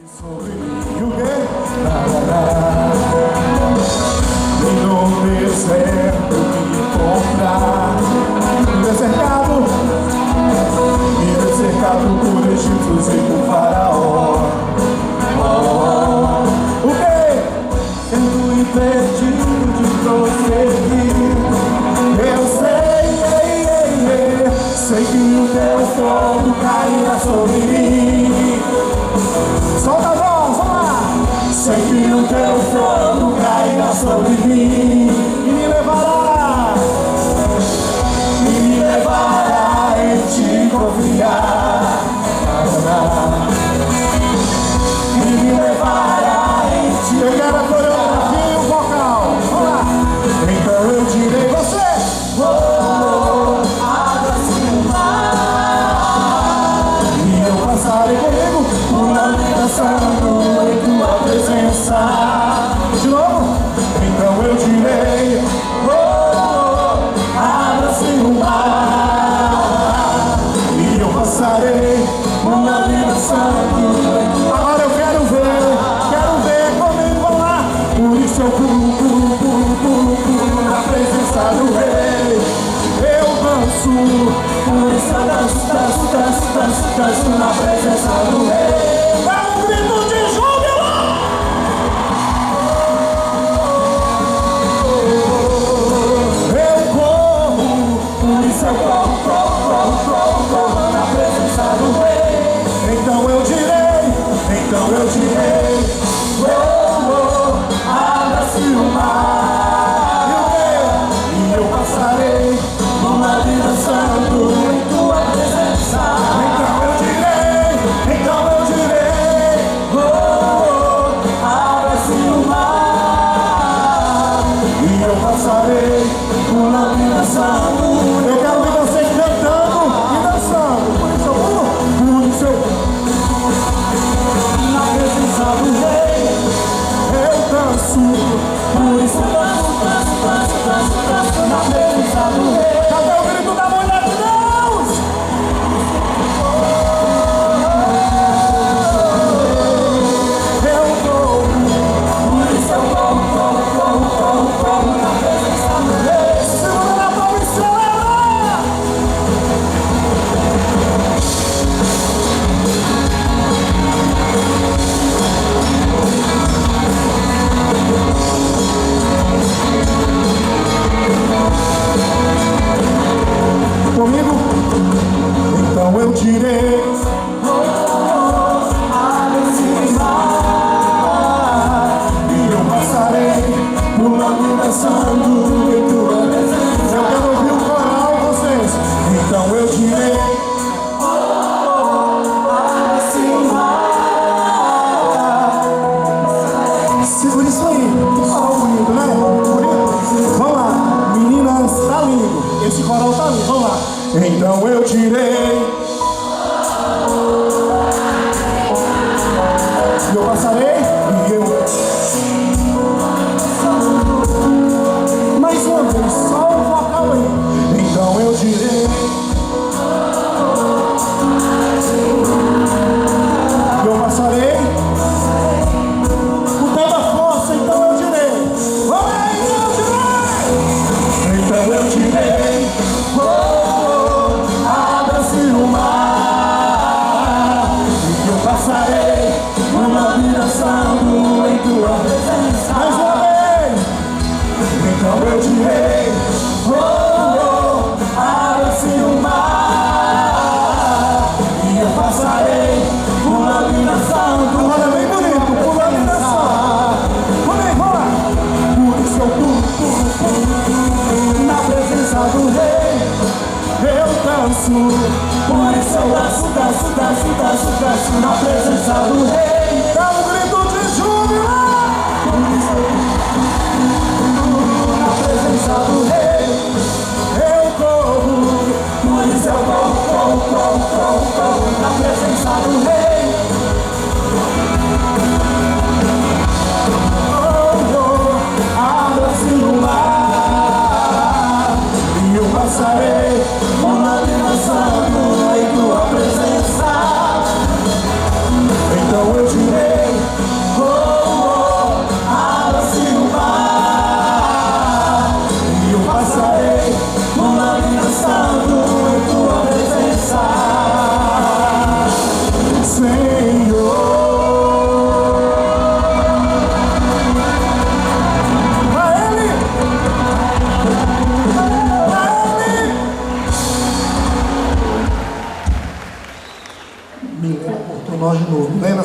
Sobre o quê? E no deserto me encontrar, cercado por egípcios e por faraó. O quê? Sendo impedido de prosseguir. Eu sei que o teu fogo cairá sobre mim. Solta a voz, vamos lá! Sei que o teu fogo cairá sobre mim e me levará em te confiar. E me levará em te. Eu quero a coreografia e o vocal. Vamos lá! Então eu direi você. Abra-se o mar e eu passarei comigo por lá dançando em tua presença. De novo. Então eu direi, abra-se o mar e eu passarei por lá dançando. Agora eu quero ver comigo, vamos lá. Por isso eu pulo na presença do rei. Eu danço, por isso eu danço na presença do rei. Dá um grito de júbilo! Eu corro, por isso eu corro na presença do rei. Então eu direi, abra-se o mar e eu passarei uma vida santo em tua presença. Então eu direi, abra-se o mar e eu passarei uma vida santo. Eu quero ver vocês cantando e dançando. Por isso eu na presença do rei. Eu danço, por isso eu danço na presença do rei. Cadê o grito da mulher de Deus? Eu corro, por isso eu corro na presença do rei. Segura na mão e celebra! Comigo? Então eu direi, abra-se o mar e eu passarei pulando e dançando em tua presença. Eu quero ouvir o coral, vocês. Então eu direi, abra-se o mar. Segura isso aí, só bonito, né? Vamos lá, meninas, tá lindo. Esse coral tá lindo, vamos lá. Então eu direi, eu passarei e eu. Mais uma vez, só o vocal aí. Então eu direi, eu passarei com toda a força. Então eu direi, vamos aí, eu direi. Então eu direi, abra-se o mar e eu passarei uma vida dançando em tua presença. Mais uma vez. Então eu direi, abra-se o mar e eu passarei uma vida dançando. Olha bem bonito, pulando e dançando. Vamos lá. Por isso eu pulo na presença do rei. Eu danço, por isso eu danço na presença do rei. Dá um grito de júbilo! Por isso eu na presença do rei. Eu corro, por isso eu corro na presença do rei. Abra-se o mar e eu passarei uma vida dançando em tua presença. Então eu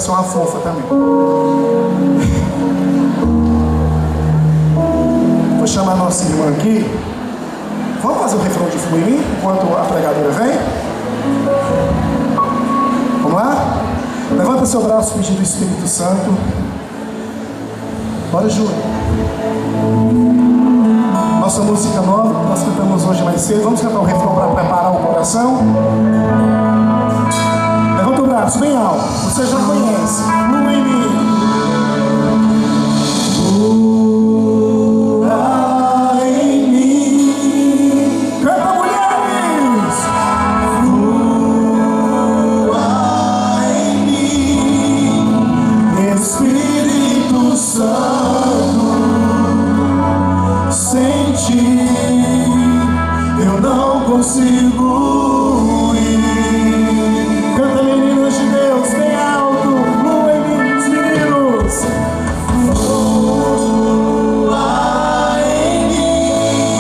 ser uma fofa também. Vou chamar a nossa irmã aqui. Vamos fazer o refrão de Flui em mim, enquanto a pregadora vem? Vamos lá? Levanta seu braço pedindo o Espírito Santo. Bora, Júlio. Nossa música nova, que nós cantamos hoje mais cedo. Vamos cantar o refrão para preparar o coração. Levanta o braço bem alto. Você já conhece. Flui em mim. Consigo ir. Canta, meninos de Deus, bem alto. Flua em mim, meninos. Flua em mim.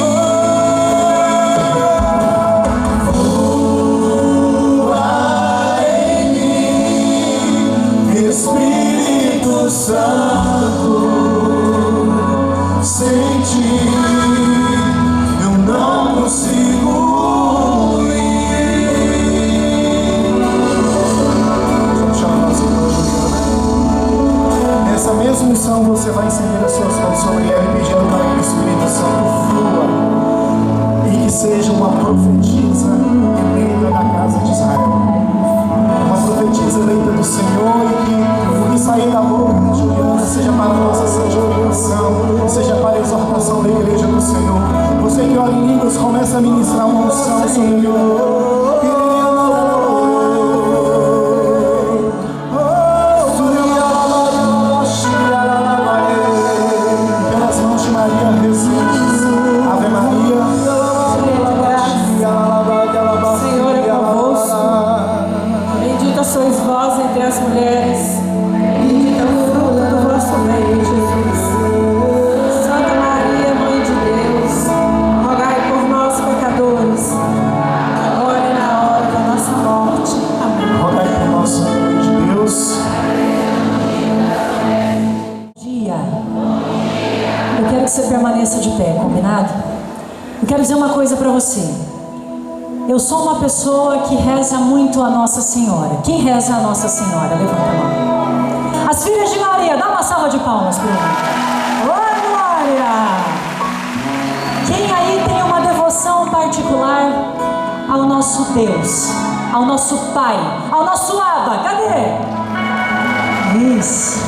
Flua em mim. Espírito Santo, sem ti eu não consigo. Nessa mesma unção você vai estender as suas mãos sobre ela e pedindo para que o Espírito Santo flua e que seja uma profetisa eleita da casa de Israel, uma profetisa eleita do Senhor, e que o que sair da boca da Juliana seja para a nossa santificação, seja para a exortação da igreja do Senhor. Você que ora em línguas, começa a ministrar uma unção sobre o meu. Permaneça de pé, combinado? Eu quero dizer uma coisa para você. Eu sou uma pessoa que reza muito a Nossa Senhora. Quem reza a Nossa Senhora? Levanta a mão. As filhas de Maria, dá uma salva de palmas para mim. Ô, glória! Quem aí tem uma devoção particular ao nosso Deus, ao nosso Pai, ao nosso Abba? Cadê? Isso.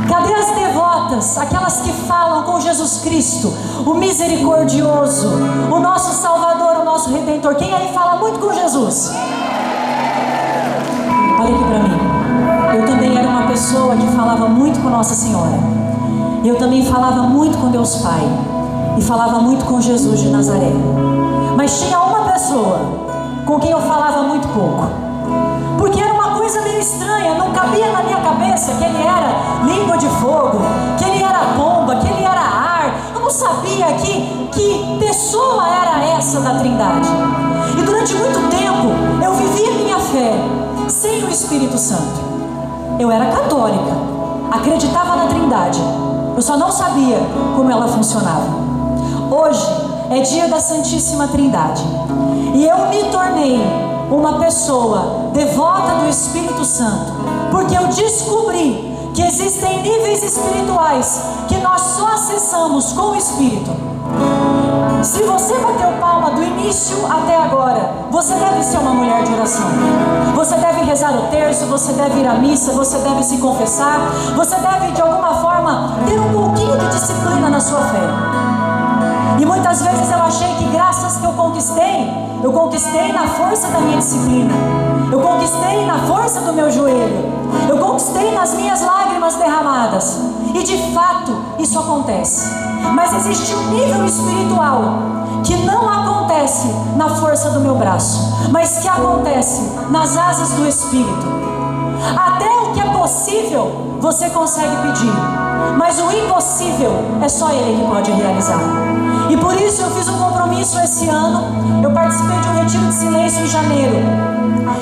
Cadê as devotas, aquelas que falam com Jesus Cristo, o misericordioso, o nosso Salvador, o nosso Redentor? Quem aí fala muito com Jesus? Olha aqui para mim. Eu também era uma pessoa que falava muito com Nossa Senhora. Eu também falava muito com Deus Pai. E falava muito com Jesus de Nazaré. Mas tinha uma pessoa com quem eu falava muito pouco. Porque era uma coisa meio estranha, não cabia na minha cabeça que ele era língua de fogo, que ele era bomba, que ele era ar. Eu não sabia que pessoa era essa da Trindade. E durante muito tempo eu vivia minha fé sem o Espírito Santo. Eu era católica, acreditava na Trindade, eu só não sabia como ela funcionava. Hoje é dia da Santíssima Trindade e eu me tornei uma pessoa devota do Espírito Santo, porque eu descobri que existem níveis espirituais que nós só acessamos com o Espírito. Se você bateu palma do início até agora, você deve ser uma mulher de oração. Você deve rezar o terço, você deve ir à missa, você deve se confessar, você deve de alguma forma ter um pouquinho de disciplina na sua fé. E muitas vezes eu achei que graças que eu conquistei na força da minha disciplina, eu conquistei na força do meu joelho, eu conquistei nas minhas lágrimas derramadas. E de fato isso acontece. Mas existe um nível espiritual que não acontece na força do meu braço, mas que acontece nas asas do Espírito. Até o que é possível você consegue pedir, mas o impossível é só Ele que pode realizar. E por isso eu fiz um compromisso esse ano. Eu participei de um retiro de silêncio em janeiro,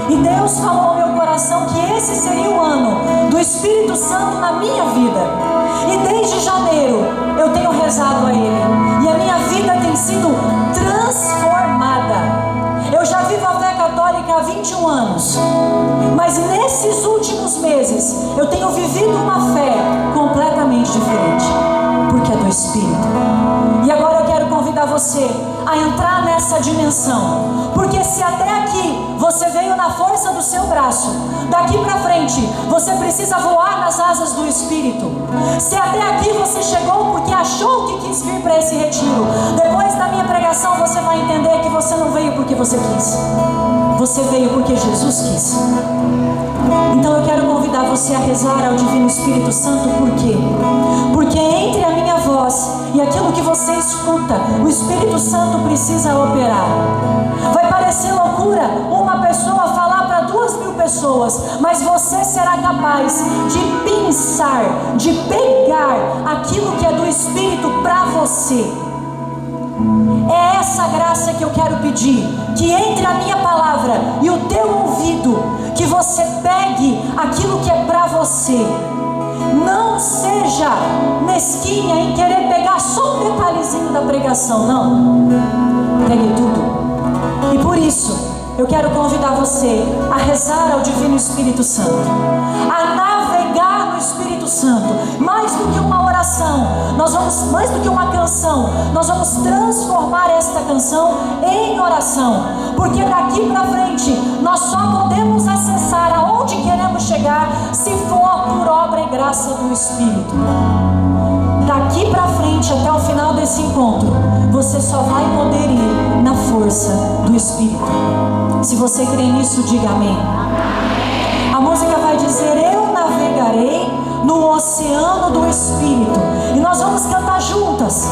e Deus falou ao meu coração que esse seria o ano do Espírito Santo na minha vida. E desde janeiro eu tenho rezado a Ele, e a minha vida tem sido transformada. Eu já vivo a fé católica há 21 anos, mas nesses últimos meses eu tenho vivido uma fé completamente diferente, porque é do Espírito. E agora eu quero convidar você a entrar nessa dimensão, porque se até aqui você veio na força do seu braço, daqui para frente você precisa voar nas asas do Espírito. Se até aqui você chegou porque achou que quis vir para esse retiro, depois da minha pregação você vai entender que você não veio porque você quis, você veio porque Jesus quis. Então eu quero convidar você a rezar ao Divino Espírito Santo. Por quê? Porque entre a minha voz e aquilo que você escuta, o Espírito Santo precisa operar. Vai parecer loucura uma pessoa falar para 2.000 pessoas, mas você será capaz de pensar, de pegar aquilo que é do Espírito para você. É essa graça que eu quero pedir, que entre a minha palavra e o teu ouvido, que você pegue aquilo que é para você. Não seja mesquinha em querer pegar só um detalhezinho da pregação, não. Pegue tudo. E por isso eu quero convidar você a rezar ao Divino Espírito Santo, a navegar no Espírito Santo. Mais do que uma oração, mais do que uma canção, nós vamos transformar esta canção em oração, porque daqui para frente nós só podemos acessar aonde queremos chegar se for por obra e graça do Espírito. Daqui para frente, até o final desse encontro, você só vai poder ir na força do Espírito. Se você crê nisso, diga amém. A música vai dizer: eu navegarei no oceano do Espírito. E nós vamos cantar juntas,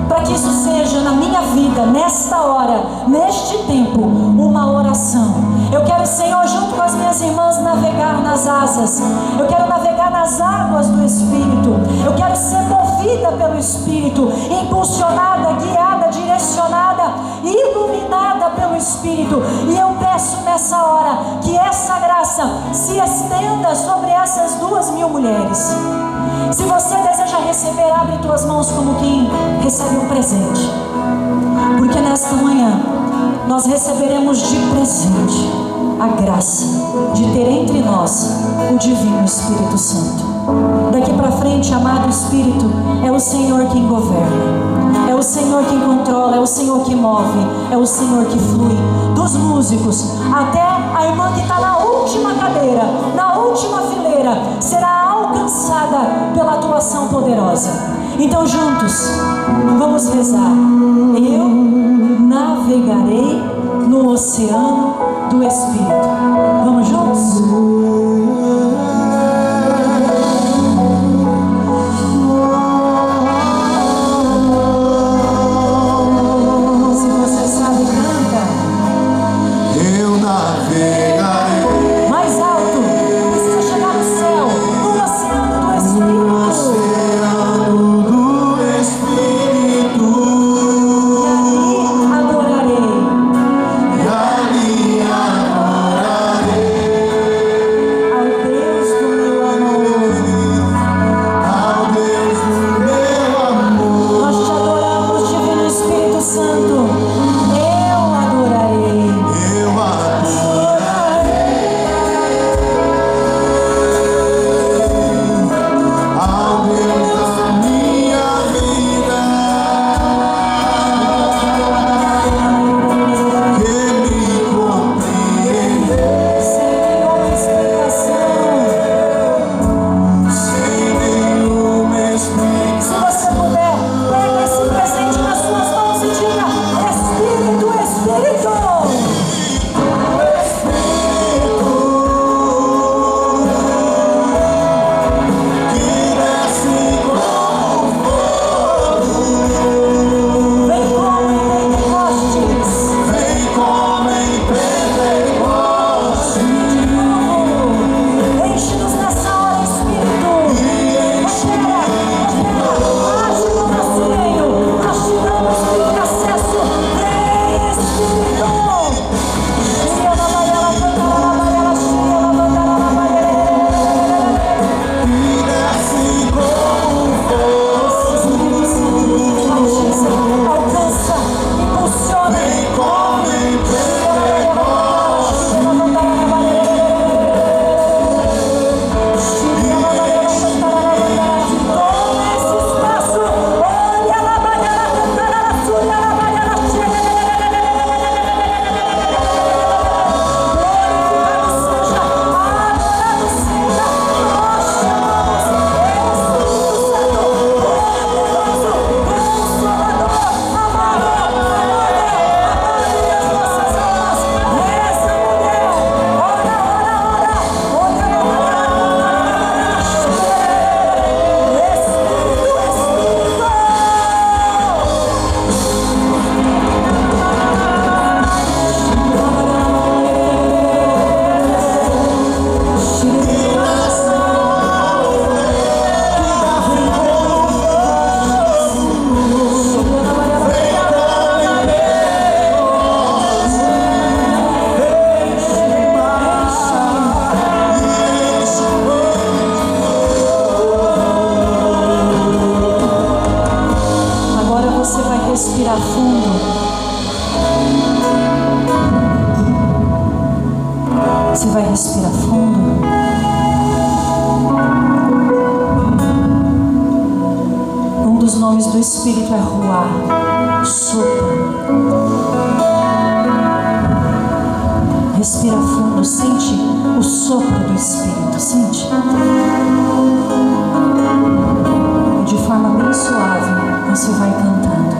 para que isso seja na minha vida, nesta hora, neste tempo, uma oração. Eu quero, Senhor, junto com as minhas irmãs, navegar nas asas. Eu quero navegar nas águas do Espírito. Eu quero ser movida pelo Espírito, impulsionada, guiada, direcionada, iluminada pelo Espírito. E eu peço nessa hora que essa graça se estenda sobre essas 2.000 mulheres. Se você deseja receber, abre tuas mãos como quem recebe um presente, porque nesta manhã nós receberemos de presente a graça de ter entre nós o Divino Espírito Santo. Daqui para frente, amado Espírito, é o Senhor quem governa, é o Senhor quem controla, é o Senhor que move, é o Senhor que flui. Dos músicos até a irmã que está na última cadeira, na última fileira, será alcançada pela atuação poderosa. Então juntos, vamos rezar. Eu navegarei no oceano do Espírito. Vamos juntos? Adorarei. Respira fundo. Um dos nomes do Espírito é Ruá, sopro. Respira fundo, sente o sopro do Espírito, sente. E de forma bem suave, você vai cantando.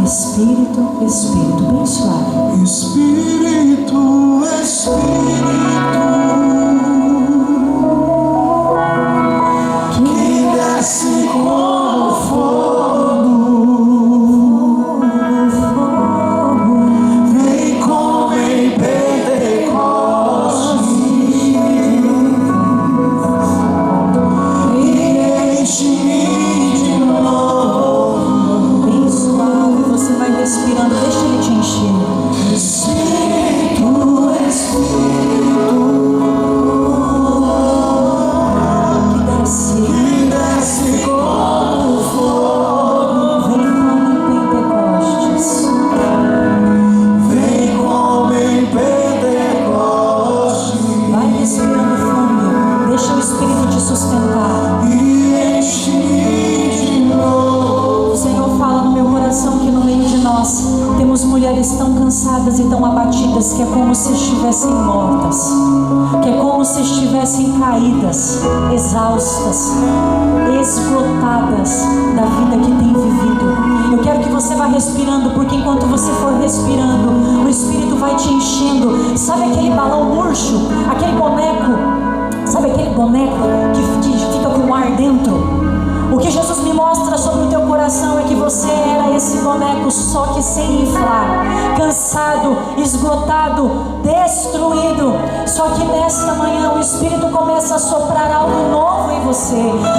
Espírito, Espírito, bem suave. Espírito, Espírito, que desce como fogo, vem como em Pentecostes e enche-me de novo. Bem suave, você vai respirando, deixa ele te encher. Espírito, Espírito, que desce como fogo, vem como em Pentecostes. vem como em Pentecostes Vai respirando fundo, deixa o Espírito te sustentar. e enche-me de novo. O Senhor fala no meu coração que no meio de nós temos mulheres tão cansadas e tão abatidas que é como se estivessem mortas, que é como se estivessem caídas, exaustas, esgotadas da vida que tem vivido. Eu quero que você vá respirando, porque enquanto você for respirando, o Espírito vai te enchendo. Sabe aquele balão murcho, aquele boneco? Sabe aquele boneco que fica com ar dentro? O que Jesus me mostra sobre o teu coração é que você era esse boneco, só que sem inflar, cansado, esgotado, destruído. Só que nesta manhã o Espírito começa a soprar algo novo em você.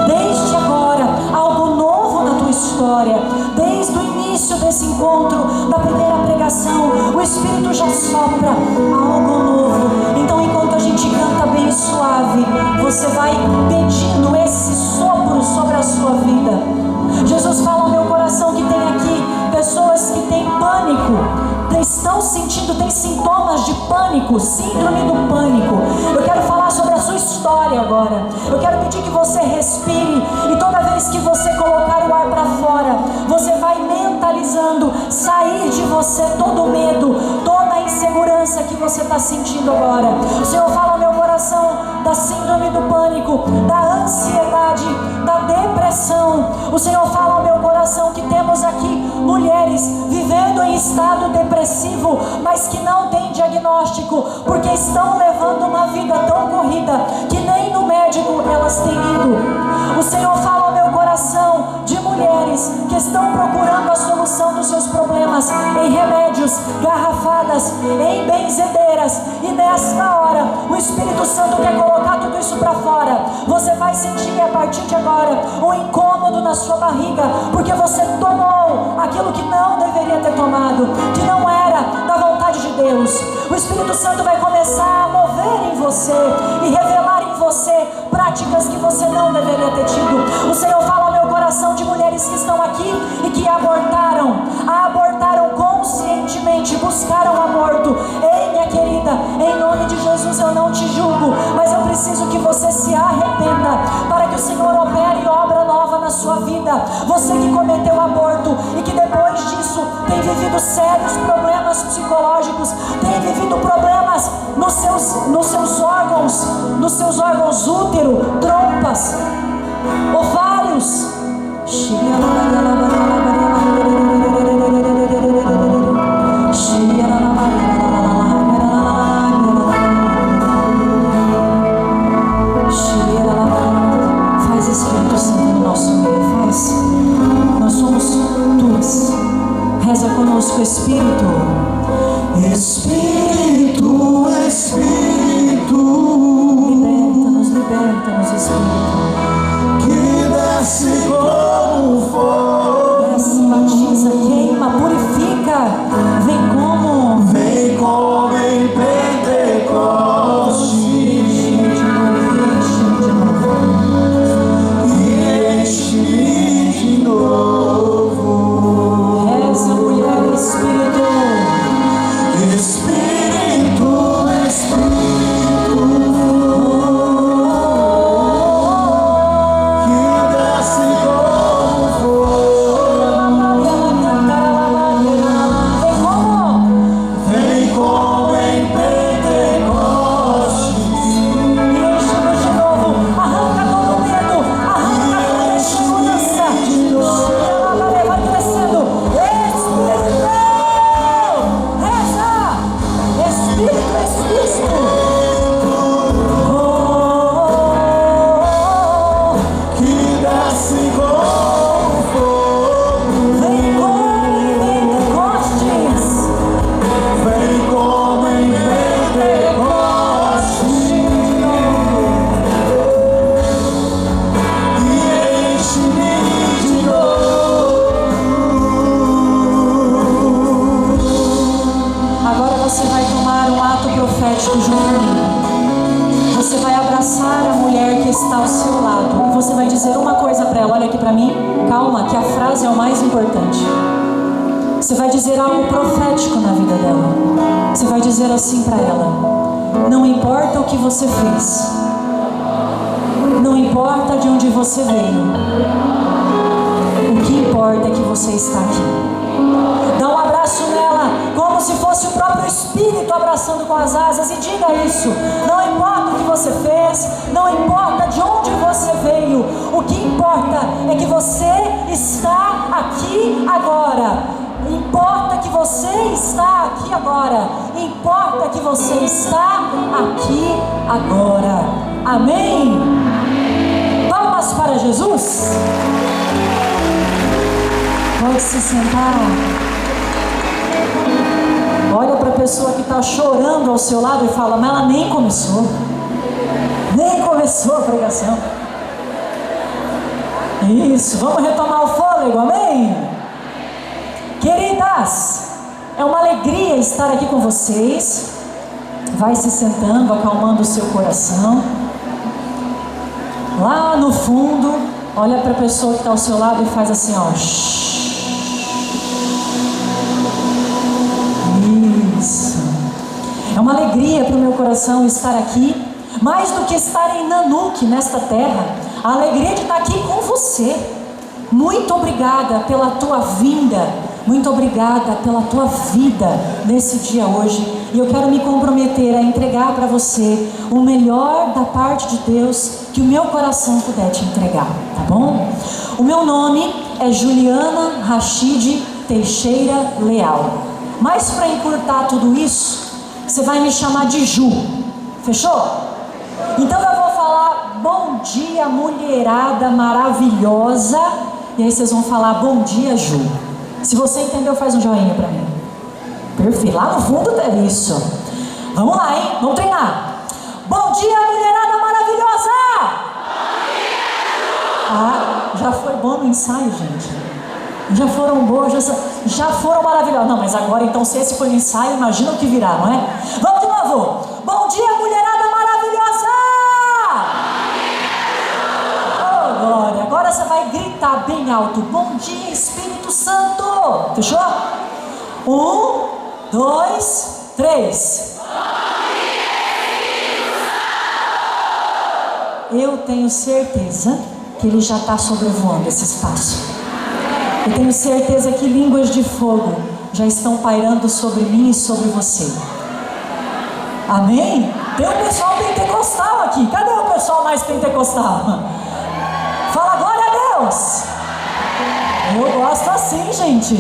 Desde agora, algo novo na tua história. Desde o início desse encontro, da primeira pregação, o Espírito já sopra algo novo. Então, enquanto a gente canta bem suave, você vai pedindo esse sopro sobre a sua vida. Jesus fala ao meu coração que tem aqui pessoas que têm pânico, estão sentindo, têm sintomas de pânico, síndrome do pânico. Eu quero falar sobre a sua história agora. Eu quero pedir que você respire e toda vez que você colocar o ar para fora, você vai mentalizando sair de você todo o medo, toda a insegurança que você está sentindo agora. O Senhor fala ao meu coração da síndrome do pânico, da ansiedade, da depressão. O Senhor fala ao meu coração que temos aqui mulheres vivendo em estado depressivo, mas que não têm diagnóstico, porque estão levando uma vida tão corrida que nem no médico elas têm ido. O Senhor fala ao meu coração de mulheres que estão procurando a solução dos seus problemas em remédios, garrafadas, em benzedeiras, e nesta hora o Espírito Santo quer colocar tudo isso para fora. Você vai sentir a partir de agora um incômodo na sua barriga, porque você tomou aquilo que não deveria ter tomado, que não era da vontade de Deus. O Espírito Santo vai começar a mover em você e revelar em você práticas que você não deveria ter tido. O Senhor fala ao meu coração de mulheres que estão aqui e que abortaram conscientemente, buscaram aborto. Ei, minha querida, em nome de Jesus eu não te julgo, mas eu preciso que você se arrependa para que o Senhor opere obra nova na sua vida. Você que cometeu aborto e que depois disso tem vivido sérios problemas psicológicos, tem vivido problemas nos seus órgãos útero, trompas, ovários. Faz Espírito Santo no nosso meio, faz. Nós somos tuas. Reza conosco, Espírito. Espírito, Espírito, Liberta-nos, Espírito. que desce como fogo, Desce, batiza, queima, purifica. Vem como em Pentecostes e enche de novo. Reza, mulher, Espírito. Espírito, Desce como fogo. Vem como em Pentecostes. Vem como em Pentecostes. E enche-me de novo. Agora você vai tomar um ato profético junto comigo. Você vai abraçar a mulher que está ao seu lado e você vai dizer uma coisa para ela. Olha aqui para mim, calma, que a frase é o mais importante. Você vai dizer algo profético na vida dela. Você vai dizer assim para ela: não importa o que você fez, não importa de onde você veio, o que importa é que você está aqui. Dá um abraço nela, como se fosse o próprio Espírito abraçando com as asas, e diga isso: não importa o que você fez, não importa de onde você veio, o que importa é que você está aqui agora. Importa que você está aqui agora. Importa que você está aqui agora. Amém? Palmas para Jesus. Pode se sentar. Olha para a pessoa que está chorando ao seu lado e fala: mas ela nem começou. Nem começou a pregação. Isso, vamos retomar o fôlego, amém? Queridas, é uma alegria estar aqui com vocês. Vai se sentando, acalmando o seu coração. Lá no fundo, olha para a pessoa que está ao seu lado e faz assim, ó. Isso. É uma alegria para o meu coração estar aqui. Mais do que estar em Nanuque, nesta terra, a alegria de estar aqui com você. Muito obrigada pela tua vinda. Muito obrigada pela tua vida nesse dia hoje. E eu quero me comprometer a entregar para você o melhor da parte de Deus que o meu coração puder te entregar, tá bom? O meu nome é Juliana Rachid Teixeira Leal. Mas para encurtar tudo isso, você vai me chamar de Ju. Fechou? Então eu vou falar bom dia, mulherada maravilhosa. E aí vocês vão falar bom dia, Ju. Se você entendeu, faz um joinha para mim. Perfeito. Lá no fundo é isso. Vamos lá, hein? Vamos treinar. Bom dia, mulherada maravilhosa! Bom dia! Ah, já foi bom no ensaio, gente. Já foram boas, já foram maravilhosas. Não, mas agora então, se esse foi no ensaio, imagina o que virá, não é? Vamos de novo. Bom dia, mulherada maravilhosa! Oh, glória. Agora você vai gritar bem alto. Bom dia, Espírito Santo. Fechou? 1, 2, 3. Eu tenho certeza que ele já está sobrevoando esse espaço. Eu tenho certeza que línguas de fogo já estão pairando sobre mim e sobre você. Amém? Tem um pessoal pentecostal aqui. Cadê o pessoal mais pentecostal? Fala glória a Deus. Eu gosto assim, gente.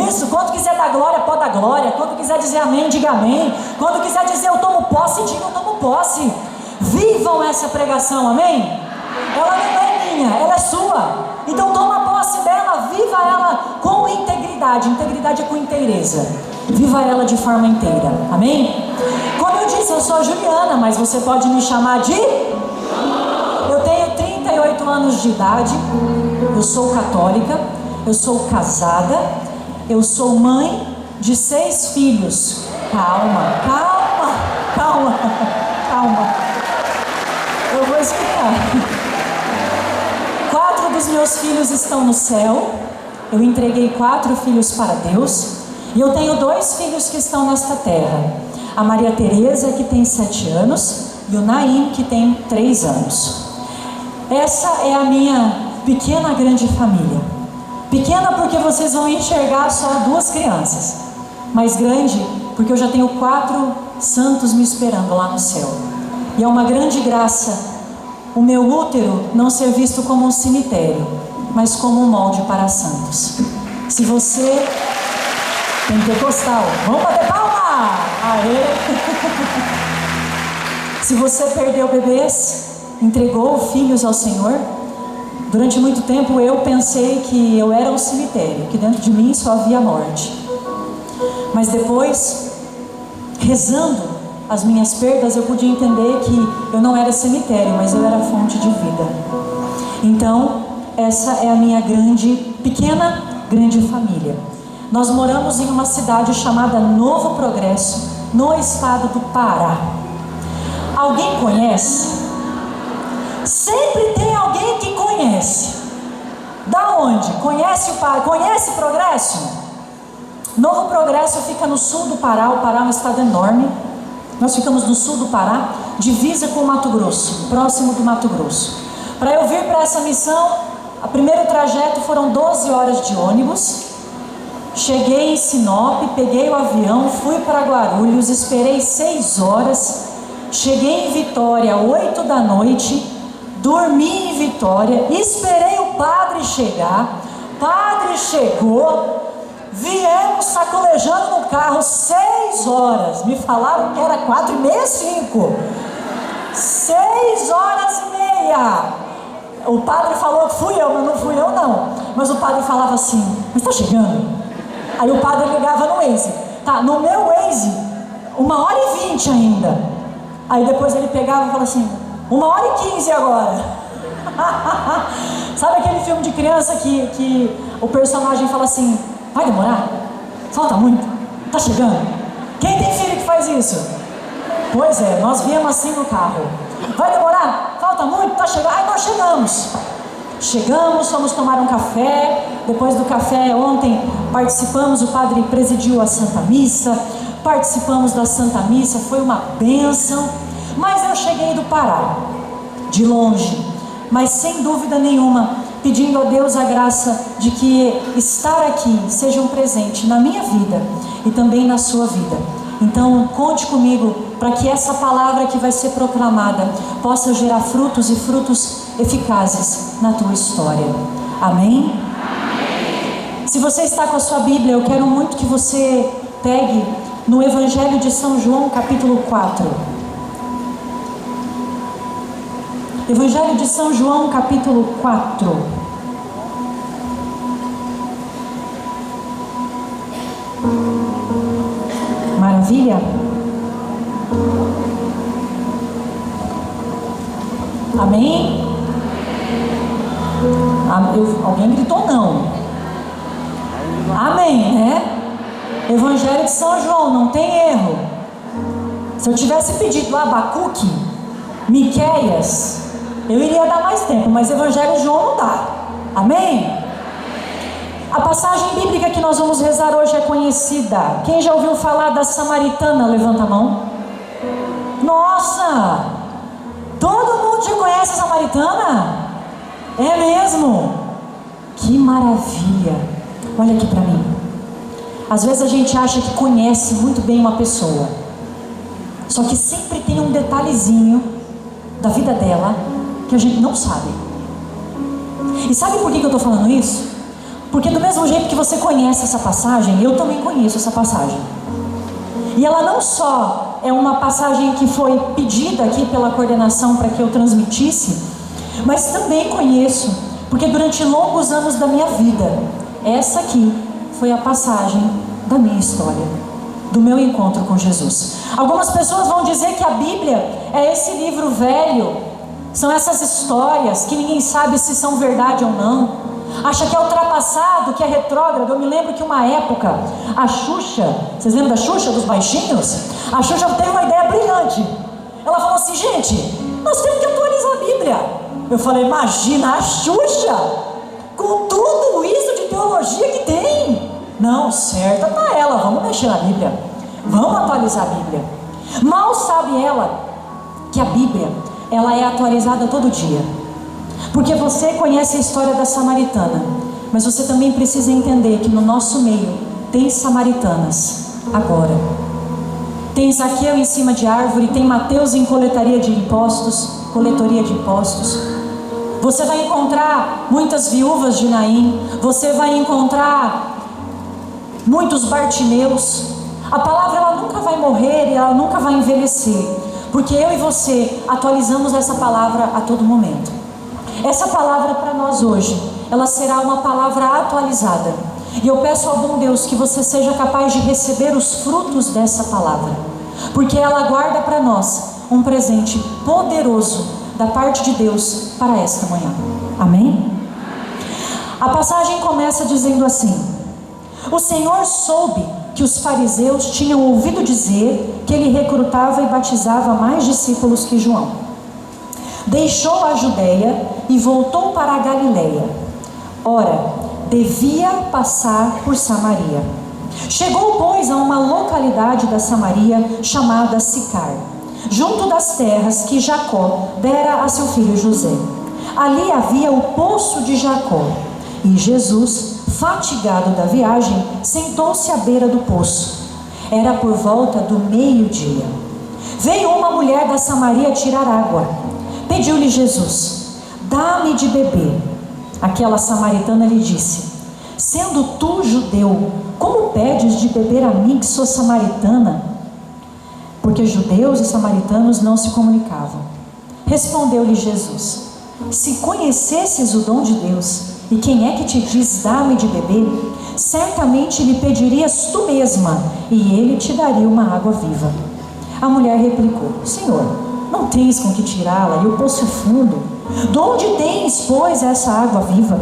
Isso, quando quiser dar glória, pode dar glória. Quando quiser dizer amém, diga amém. Quando quiser dizer eu tomo posse, diga eu tomo posse. Vivam essa pregação, amém? Ela não é minha, ela é sua. Então toma posse dela, viva ela com integridade. Integridade é com inteireza. Viva ela de forma inteira, amém? Como eu disse, eu sou a Juliana, mas você pode me chamar de... Eu tenho 38 anos de idade. Eu sou católica, eu sou casada, eu sou mãe de 6 filhos. Calma, calma, calma, calma. Eu vou explicar. 4 dos meus filhos estão no céu. Eu entreguei 4 filhos para Deus. E eu tenho 2 filhos que estão nesta terra. A Maria Tereza, que tem 7 anos, e o Naim, que tem 3 anos. Essa é a minha pequena grande família. Pequena porque vocês vão enxergar só 2 crianças, mas grande porque eu já tenho 4 santos me esperando lá no céu. E é uma grande graça o meu útero não ser visto como um cemitério, mas como um molde para santos. Se você pentecostal, vamos bater palma! Aê! Se você perdeu bebês, entregou filhos ao Senhor, Durante muito tempo eu pensei que eu era um cemitério, que dentro de mim só havia morte. Mas depois, rezando as minhas perdas, eu pude entender que eu não era cemitério, mas eu era fonte de vida. Então, essa é a minha pequena, grande família. Nós moramos em uma cidade chamada Novo Progresso, no estado do Pará. Alguém conhece? Sempre tem alguém que conhece. Da onde? Conhece o Pará? Conhece Progresso? Novo Progresso fica no sul do Pará. O Pará é um estado enorme. Nós ficamos no sul do Pará, divisa com o Mato Grosso, próximo do Mato Grosso. Para eu vir para essa missão, o primeiro trajeto foram 12 horas de ônibus. Cheguei em Sinop, peguei o avião, fui para Guarulhos, esperei 6 horas. Cheguei em Vitória, 8 da noite, dormi em Vitória, esperei o padre chegar. Padre chegou, viemos sacolejando no carro 6 horas. Me falaram que era 4h30, 5. 6 horas e meia. O padre falou que fui eu, mas não fui eu não. Mas o padre falava assim: mas está chegando? Aí o padre ligava no Waze. Tá, no meu Waze, 1h20 ainda. Aí depois ele pegava e falava assim: 1h15 agora. Sabe aquele filme de criança que o personagem fala assim: vai demorar? Falta muito? Tá chegando? Quem tem filho que faz isso? Pois é, nós viemos assim no carro. Vai demorar? Falta muito? Tá chegando? Aí nós chegamos, fomos tomar um café. Depois do café, ontem participamos, o padre presidiu a Santa Missa, participamos da Santa Missa, foi uma bênção. Mas eu cheguei do Pará, de longe, mas sem dúvida nenhuma, pedindo a Deus a graça de que estar aqui seja um presente na minha vida e também na sua vida. Então conte comigo para que essa palavra que vai ser proclamada possa gerar frutos e frutos eficazes na tua história. Amém? Se você está com a sua Bíblia, eu quero muito que você pegue no Evangelho de São João, capítulo 4. Evangelho de São João, capítulo 4. Maravilha? Amém? Alguém gritou não. Amém, né? Evangelho de São João, não tem erro. Se eu tivesse pedido Abacuque, Miqueias, eu iria dar mais tempo, mas Evangelho de João não dá. Amém? A passagem bíblica que nós vamos rezar hoje é conhecida. Quem já ouviu falar da Samaritana? Levanta a mão. Nossa! Todo mundo já conhece a Samaritana? É mesmo? Que maravilha! Olha aqui para mim. Às vezes a gente acha que conhece muito bem uma pessoa, só que sempre tem um detalhezinho da vida dela que a gente não sabe. E sabe por que eu estou falando isso? Porque do mesmo jeito que você conhece essa passagem, eu também conheço essa passagem. E ela não só é uma passagem que foi pedida aqui pela coordenação para que eu transmitisse, mas também conheço, porque durante longos anos da minha vida, essa aqui foi a passagem da minha história, do meu encontro com Jesus. Algumas pessoas vão dizer que a Bíblia é esse livro velho, são essas histórias que ninguém sabe se são verdade ou não. Acha que é ultrapassado, que é retrógrado. Eu me lembro que uma época, a Xuxa, vocês lembram da Xuxa, dos baixinhos? A Xuxa teve uma ideia brilhante. Ela falou assim: gente, nós temos que atualizar a Bíblia. Eu falei: imagina a Xuxa, com tudo isso de teologia que tem. Não, certa tá ela, vamos mexer na Bíblia, vamos atualizar a Bíblia. Mal sabe ela que a Bíblia, ela é atualizada todo dia. Porque você conhece a história da Samaritana, mas você também precisa entender que no nosso meio tem samaritanas agora. Tem Zaqueu em cima de árvore, tem Mateus em coletoria de impostos. Você vai encontrar muitas viúvas de Naim, você vai encontrar muitos Bartimeus. A palavra ela nunca vai morrer e ela nunca vai envelhecer, porque eu e você atualizamos essa palavra a todo momento. Essa palavra para nós hoje, ela será uma palavra atualizada. E eu peço ao bom Deus que você seja capaz de receber os frutos dessa palavra, porque ela guarda para nós um presente poderoso da parte de Deus para esta manhã. Amém? A passagem começa dizendo assim: o Senhor soube que os fariseus tinham ouvido dizer que ele recrutava e batizava mais discípulos que João. Deixou a Judeia e voltou para a Galileia. Ora, devia passar por Samaria. Chegou, pois, a uma localidade da Samaria chamada Sicar, junto das terras que Jacó dera a seu filho José. Ali havia o poço de Jacó. E Jesus, fatigado da viagem, sentou-se à beira do poço. Era por volta do meio-dia. Veio uma mulher da Samaria tirar água. Pediu-lhe Jesus: dá-me de beber. Aquela samaritana lhe disse: sendo tu judeu, como pedes de beber a mim que sou samaritana? Porque judeus e samaritanos não se comunicavam. Respondeu-lhe Jesus: se conhecesses o dom de Deus, e quem é que te diz dá-me de beber, certamente lhe pedirias tu mesma, e ele te daria uma água viva. A mulher replicou: Senhor, não tens com que tirá-la, e o poço é fundo. De onde tens, pois, essa água viva?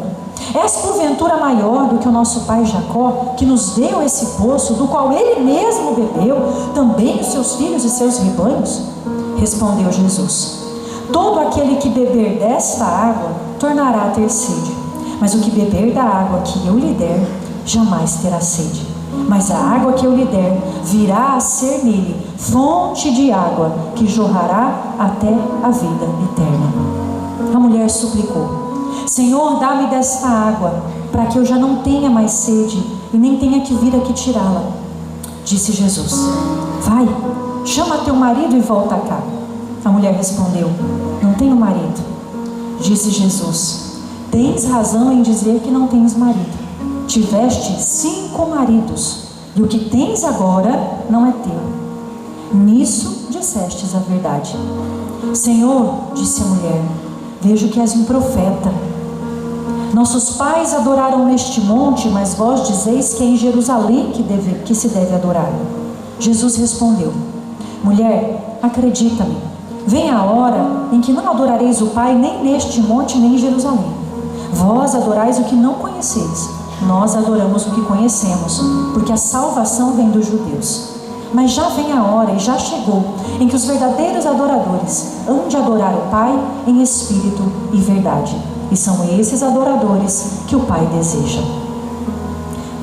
És porventura maior do que o nosso pai Jacó, que nos deu esse poço, do qual ele mesmo bebeu, também os seus filhos e seus rebanhos? Respondeu Jesus: todo aquele que beber desta água tornará a ter sede, mas o que beber da água que eu lhe der jamais terá sede. Mas a água que eu lhe der virá a ser nele fonte de água que jorrará até a vida eterna. A mulher suplicou: Senhor, dá-me desta água, para que eu já não tenha mais sede e nem tenha que vir aqui tirá-la. Disse Jesus: vai, chama teu marido e volta cá. A mulher respondeu: não tenho marido. Disse Jesus: tens razão em dizer que não tens marido. Tiveste 5 maridos, e o que tens agora não é teu. Nisso dissestes a verdade. Senhor, disse a mulher, vejo que és um profeta. Nossos pais adoraram neste monte, mas vós dizeis que é em Jerusalém que se deve adorar. Jesus respondeu: mulher, acredita-me, vem a hora em que não adorareis o Pai nem neste monte nem em Jerusalém. Vós adorais o que não conheceis, nós adoramos o que conhecemos, porque a salvação vem dos judeus. Mas já vem a hora, e já chegou, em que os verdadeiros adoradores hão de adorar o Pai em espírito e verdade. E são esses adoradores que o Pai deseja.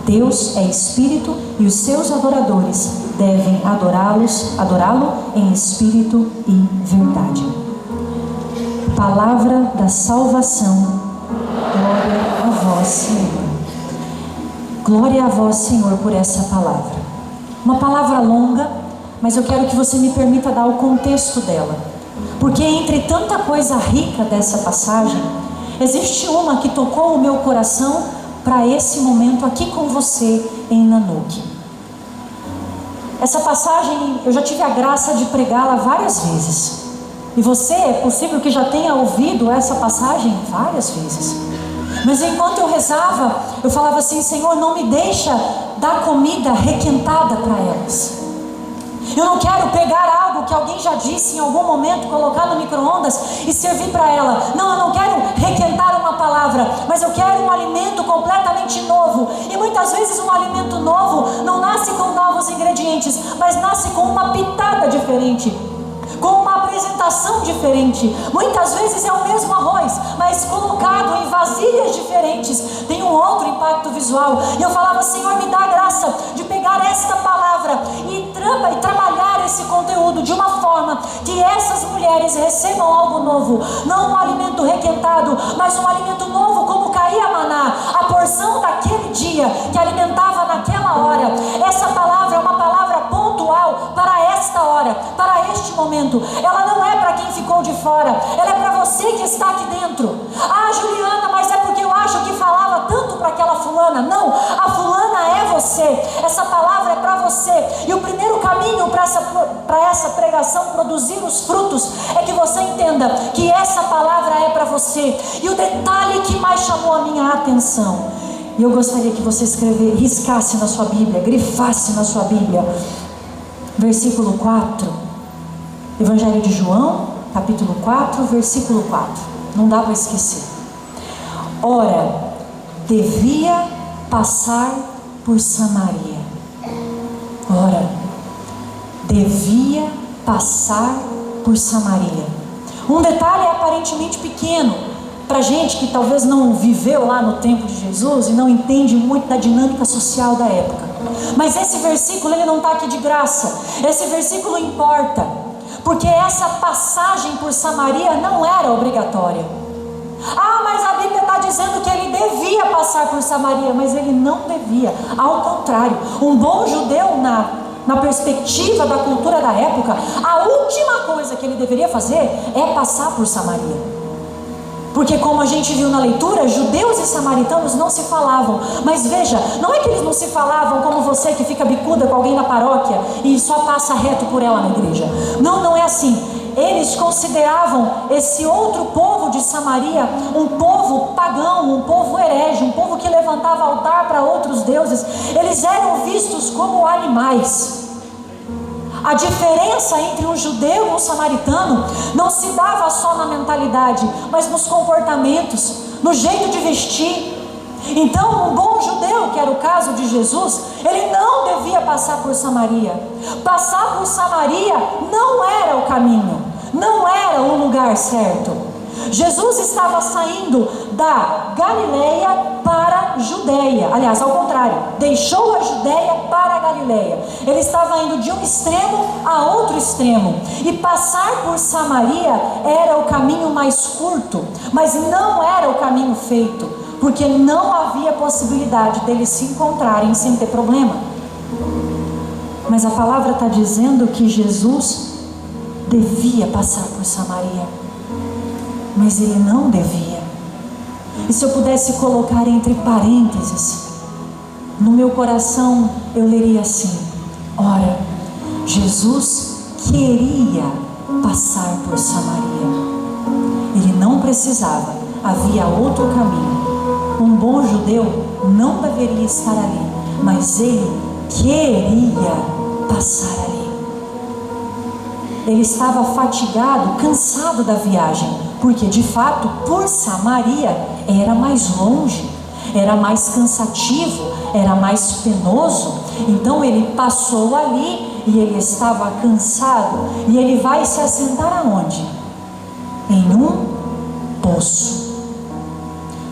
Deus é espírito, e os seus adoradores devem adorá-lo em espírito e verdade. Palavra da salvação. Glória a vós, Senhor. Glória a vós, Senhor, por essa palavra. Uma palavra longa, mas eu quero que você me permita dar o contexto dela, porque entre tanta coisa rica dessa passagem, existe uma que tocou o meu coração para esse momento aqui com você em Nanuque. Essa passagem eu já tive a graça de pregá-la várias vezes, e você é possível que já tenha ouvido essa passagem várias vezes. Mas enquanto eu rezava, eu falava assim: Senhor, não me deixa dar comida requentada para elas. Eu não quero pegar algo que alguém já disse em algum momento, colocar no micro-ondas e servir para ela. Não, eu não quero requentar uma palavra, mas eu quero um alimento completamente novo. E muitas vezes um alimento novo não nasce com novos ingredientes, mas nasce com uma pitada diferente, com uma apresentação diferente. Muitas vezes é o mesmo arroz, mas colocado em vasilhas diferentes, tem um outro impacto visual. E eu falava: Senhor, me dá a graça de pegar esta palavra e trabalhar esse conteúdo de uma forma que essas mulheres recebam algo novo, não um alimento requentado, mas um alimento novo, como caía maná, a porção daquele dia que alimentava naquela hora. Essa palavra é uma palavra pontual para esta hora, para este momento. Ela não é para quem ficou de fora, ela é para você que está aqui dentro. Ah, Juliana, mas é porque eu acho que falava tanto para aquela fulana. Não, a fulana é você. Essa palavra é para você. E o primeiro caminho motivo para essa pregação produzir os frutos é que você entenda que essa palavra é para você. E o detalhe que mais chamou a minha atenção, e eu gostaria que você riscasse na sua Bíblia, grifasse na sua Bíblia, versículo 4, Evangelho de João, capítulo 4, versículo 4, não dá para esquecer. Ora, devia passar por Samaria. Ora, devia passar por Samaria. Um detalhe aparentemente pequeno para gente que talvez não viveu lá no tempo de Jesus e não entende muito da dinâmica social da época. Mas esse versículo, ele não está aqui de graça. Esse versículo importa, porque essa passagem por Samaria não era obrigatória. Ah, mas a Bíblia está dizendo que ele devia passar por Samaria, mas ele não devia. Ao contrário, um bom judeu na perspectiva da cultura da época, a última coisa que ele deveria fazer é passar por Samaria. Porque como a gente viu na leitura, judeus e samaritanos não se falavam. Mas veja, não é que eles não se falavam como você que fica bicuda com alguém na paróquia e só passa reto por ela na igreja. Não, não é assim. Eles consideravam esse outro povo de Samaria um povo pagão, um povo herege, um povo que levantava altar para outros deuses. Eles eram vistos como animais. A diferença entre um judeu e um samaritano não se dava só na mentalidade, mas nos comportamentos, no jeito de vestir. Então, um bom judeu, que era o caso de Jesus, ele não devia passar por Samaria. Passar por Samaria não era o caminho, não era o lugar certo. Jesus estava saindo da Galileia para a Judeia. Aliás, ao contrário, deixou a Judeia para a Galileia. Ele estava indo de um extremo a outro extremo. E passar por Samaria era o caminho mais curto, mas não era o caminho feito, porque não havia possibilidade deles se encontrarem sem ter problema. Mas a palavra está dizendo que Jesus devia passar por Samaria, mas ele não devia. E se eu pudesse colocar entre parênteses, no meu coração eu leria assim: ora, Jesus queria passar por Samaria. Ele não precisava, havia outro caminho. Um bom judeu não deveria estar ali, mas ele queria passar ali. Ele estava fatigado, cansado da viagem, porque de fato por Samaria era mais longe, era mais cansativo, era mais penoso. Então ele passou ali e ele estava cansado, e ele vai se assentar aonde? Em um poço.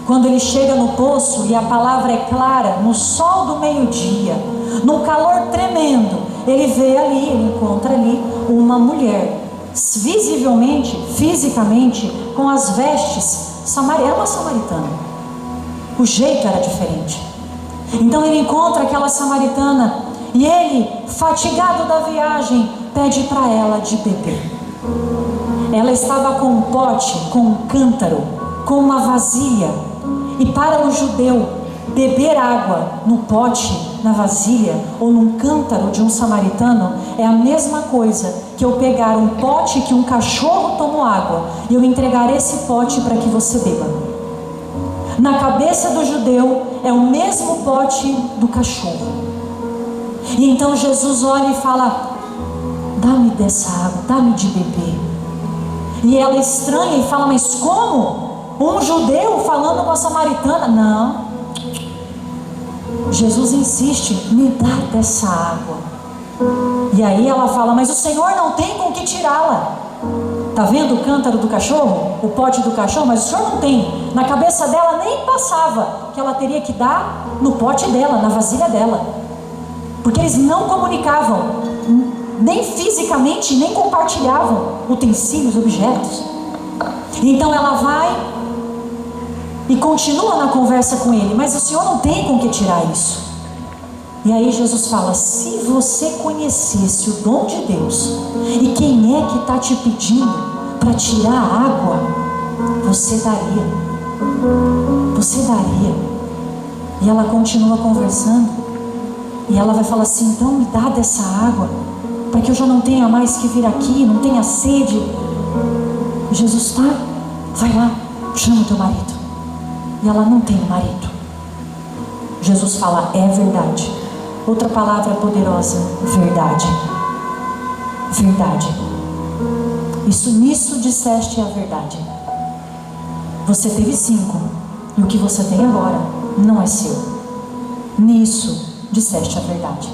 Quando ele chega no poço, e a palavra é clara, no sol do meio-dia, num calor tremendo, ele vê ali, ele encontra ali uma mulher, visivelmente, fisicamente, com as vestes era uma samaritana. O jeito era diferente. Então ele encontra aquela samaritana e ele, fatigado da viagem, pede para ela de beber. Ela estava com um pote, com um cântaro, com uma vasilha. E para o judeu, beber água no pote, na vasilha ou num cântaro de um samaritano é a mesma coisa que eu pegar um pote que um cachorro tomou água e eu entregar esse pote para que você beba. Na cabeça do judeu é o mesmo pote do cachorro. E então Jesus olha e fala: dá-me dessa água, dá-me de beber. E ela estranha e fala: mas como? Um judeu falando com a samaritana? Não. Jesus insiste: me dá dessa água. E aí ela fala: mas o Senhor não tem com que tirá-la. Está vendo o cântaro do cachorro? O pote do cachorro? Mas o Senhor não tem. Na cabeça dela nem passava que ela teria que dar no pote dela, na vasilha dela. Porque eles não comunicavam, nem fisicamente, nem compartilhavam utensílios, objetos. Então ela vai e continua na conversa com ele: mas o Senhor não tem com que tirar isso. E aí Jesus fala: se você conhecesse o dom de Deus e quem é que está te pedindo para tirar a água, você daria. Você daria. E ela continua conversando. E ela vai falar assim: então me dá dessa água. para que eu já não tenha mais que vir aqui, não tenha sede. E Jesus, tá, vai lá, chama o teu marido. E ela não tem marido. Jesus fala, é verdade. Outra palavra poderosa, verdade. Verdade. Nisso disseste a verdade. Você teve 5, e o que você tem agora não é seu. Nisso disseste a verdade.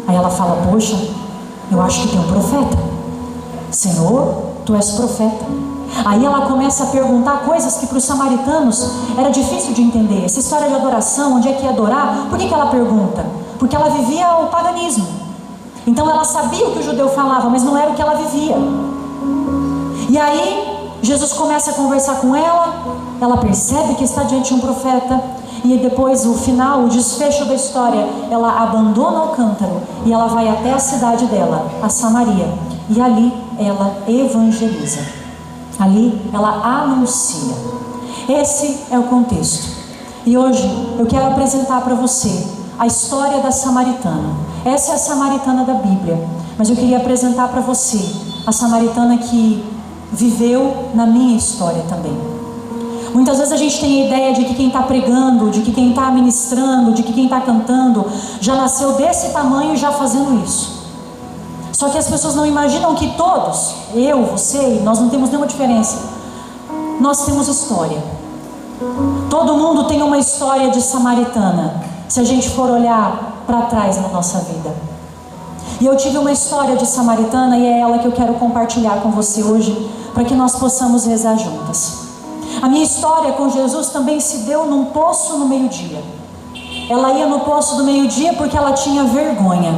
Aí ela fala, poxa, eu acho que tem um profeta. Senhor, tu és profeta. Aí ela começa a perguntar coisas que para os samaritanos era difícil de entender. Essa história de adoração, onde é que ia adorar? Por que ela pergunta? Porque ela vivia o paganismo. Então ela sabia o que o judeu falava, mas não era o que ela vivia. E aí Jesus começa a conversar com ela, ela percebe que está diante de um profeta, e depois o final, o desfecho da história, ela abandona o cântaro e ela vai até a cidade dela, a Samaria, e ali ela evangeliza, ali ela anuncia. Esse é o contexto. E hoje eu quero apresentar para você a história da samaritana. Essa é a samaritana da Bíblia, mas eu queria apresentar para você a samaritana que viveu na minha história também. Muitas vezes a gente tem a ideia de que quem está pregando, de que quem está ministrando, de que quem está cantando já nasceu desse tamanho e já fazendo isso. Só que as pessoas não imaginam que todos, eu, você, nós não temos nenhuma diferença. Nós temos história. Todo mundo tem uma história de samaritana, se a gente for olhar para trás na nossa vida. E eu tive uma história de samaritana e é ela que eu quero compartilhar com você hoje, para que nós possamos rezar juntas. A minha história com Jesus também se deu num poço no meio-dia. Ela ia no poço do meio-dia porque ela tinha vergonha.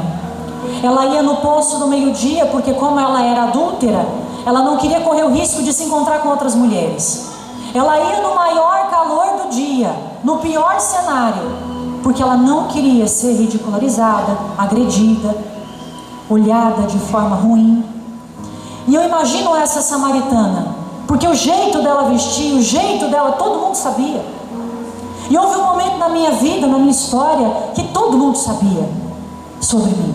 Ela ia no poço do meio-dia porque, como ela era adúltera, ela não queria correr o risco de se encontrar com outras mulheres. Ela ia no maior calor do dia, no pior cenário, porque ela não queria ser ridicularizada, agredida, olhada de forma ruim. E eu imagino essa samaritana, porque o jeito dela vestir, o jeito dela, todo mundo sabia. E houve um momento na minha vida, na minha história, que todo mundo sabia sobre mim,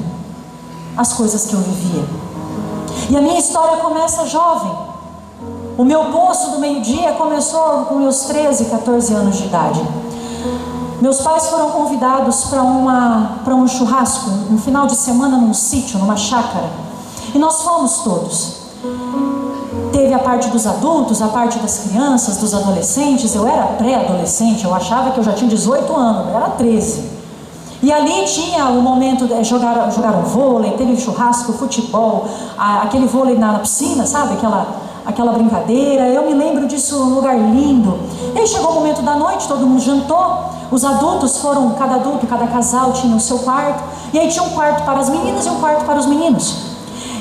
as coisas que eu vivia. E a minha história começa jovem. O meu poço do meio-dia começou com meus 13, 14 anos de idade. Meus pais foram convidados para um churrasco, um final de semana num sítio, numa chácara. E nós fomos todos. Teve a parte dos adultos, a parte das crianças, dos adolescentes. Eu era pré-adolescente, eu achava que eu já tinha 18 anos, eu era 13. E ali tinha o momento de jogaram vôlei, teve churrasco, futebol, aquele vôlei na piscina, sabe? Aquela brincadeira. Eu me lembro disso, um lugar lindo. E aí chegou o momento da noite, todo mundo jantou. Os adultos foram, cada adulto, cada casal tinha o seu quarto. E aí tinha um quarto para as meninas e um quarto para os meninos.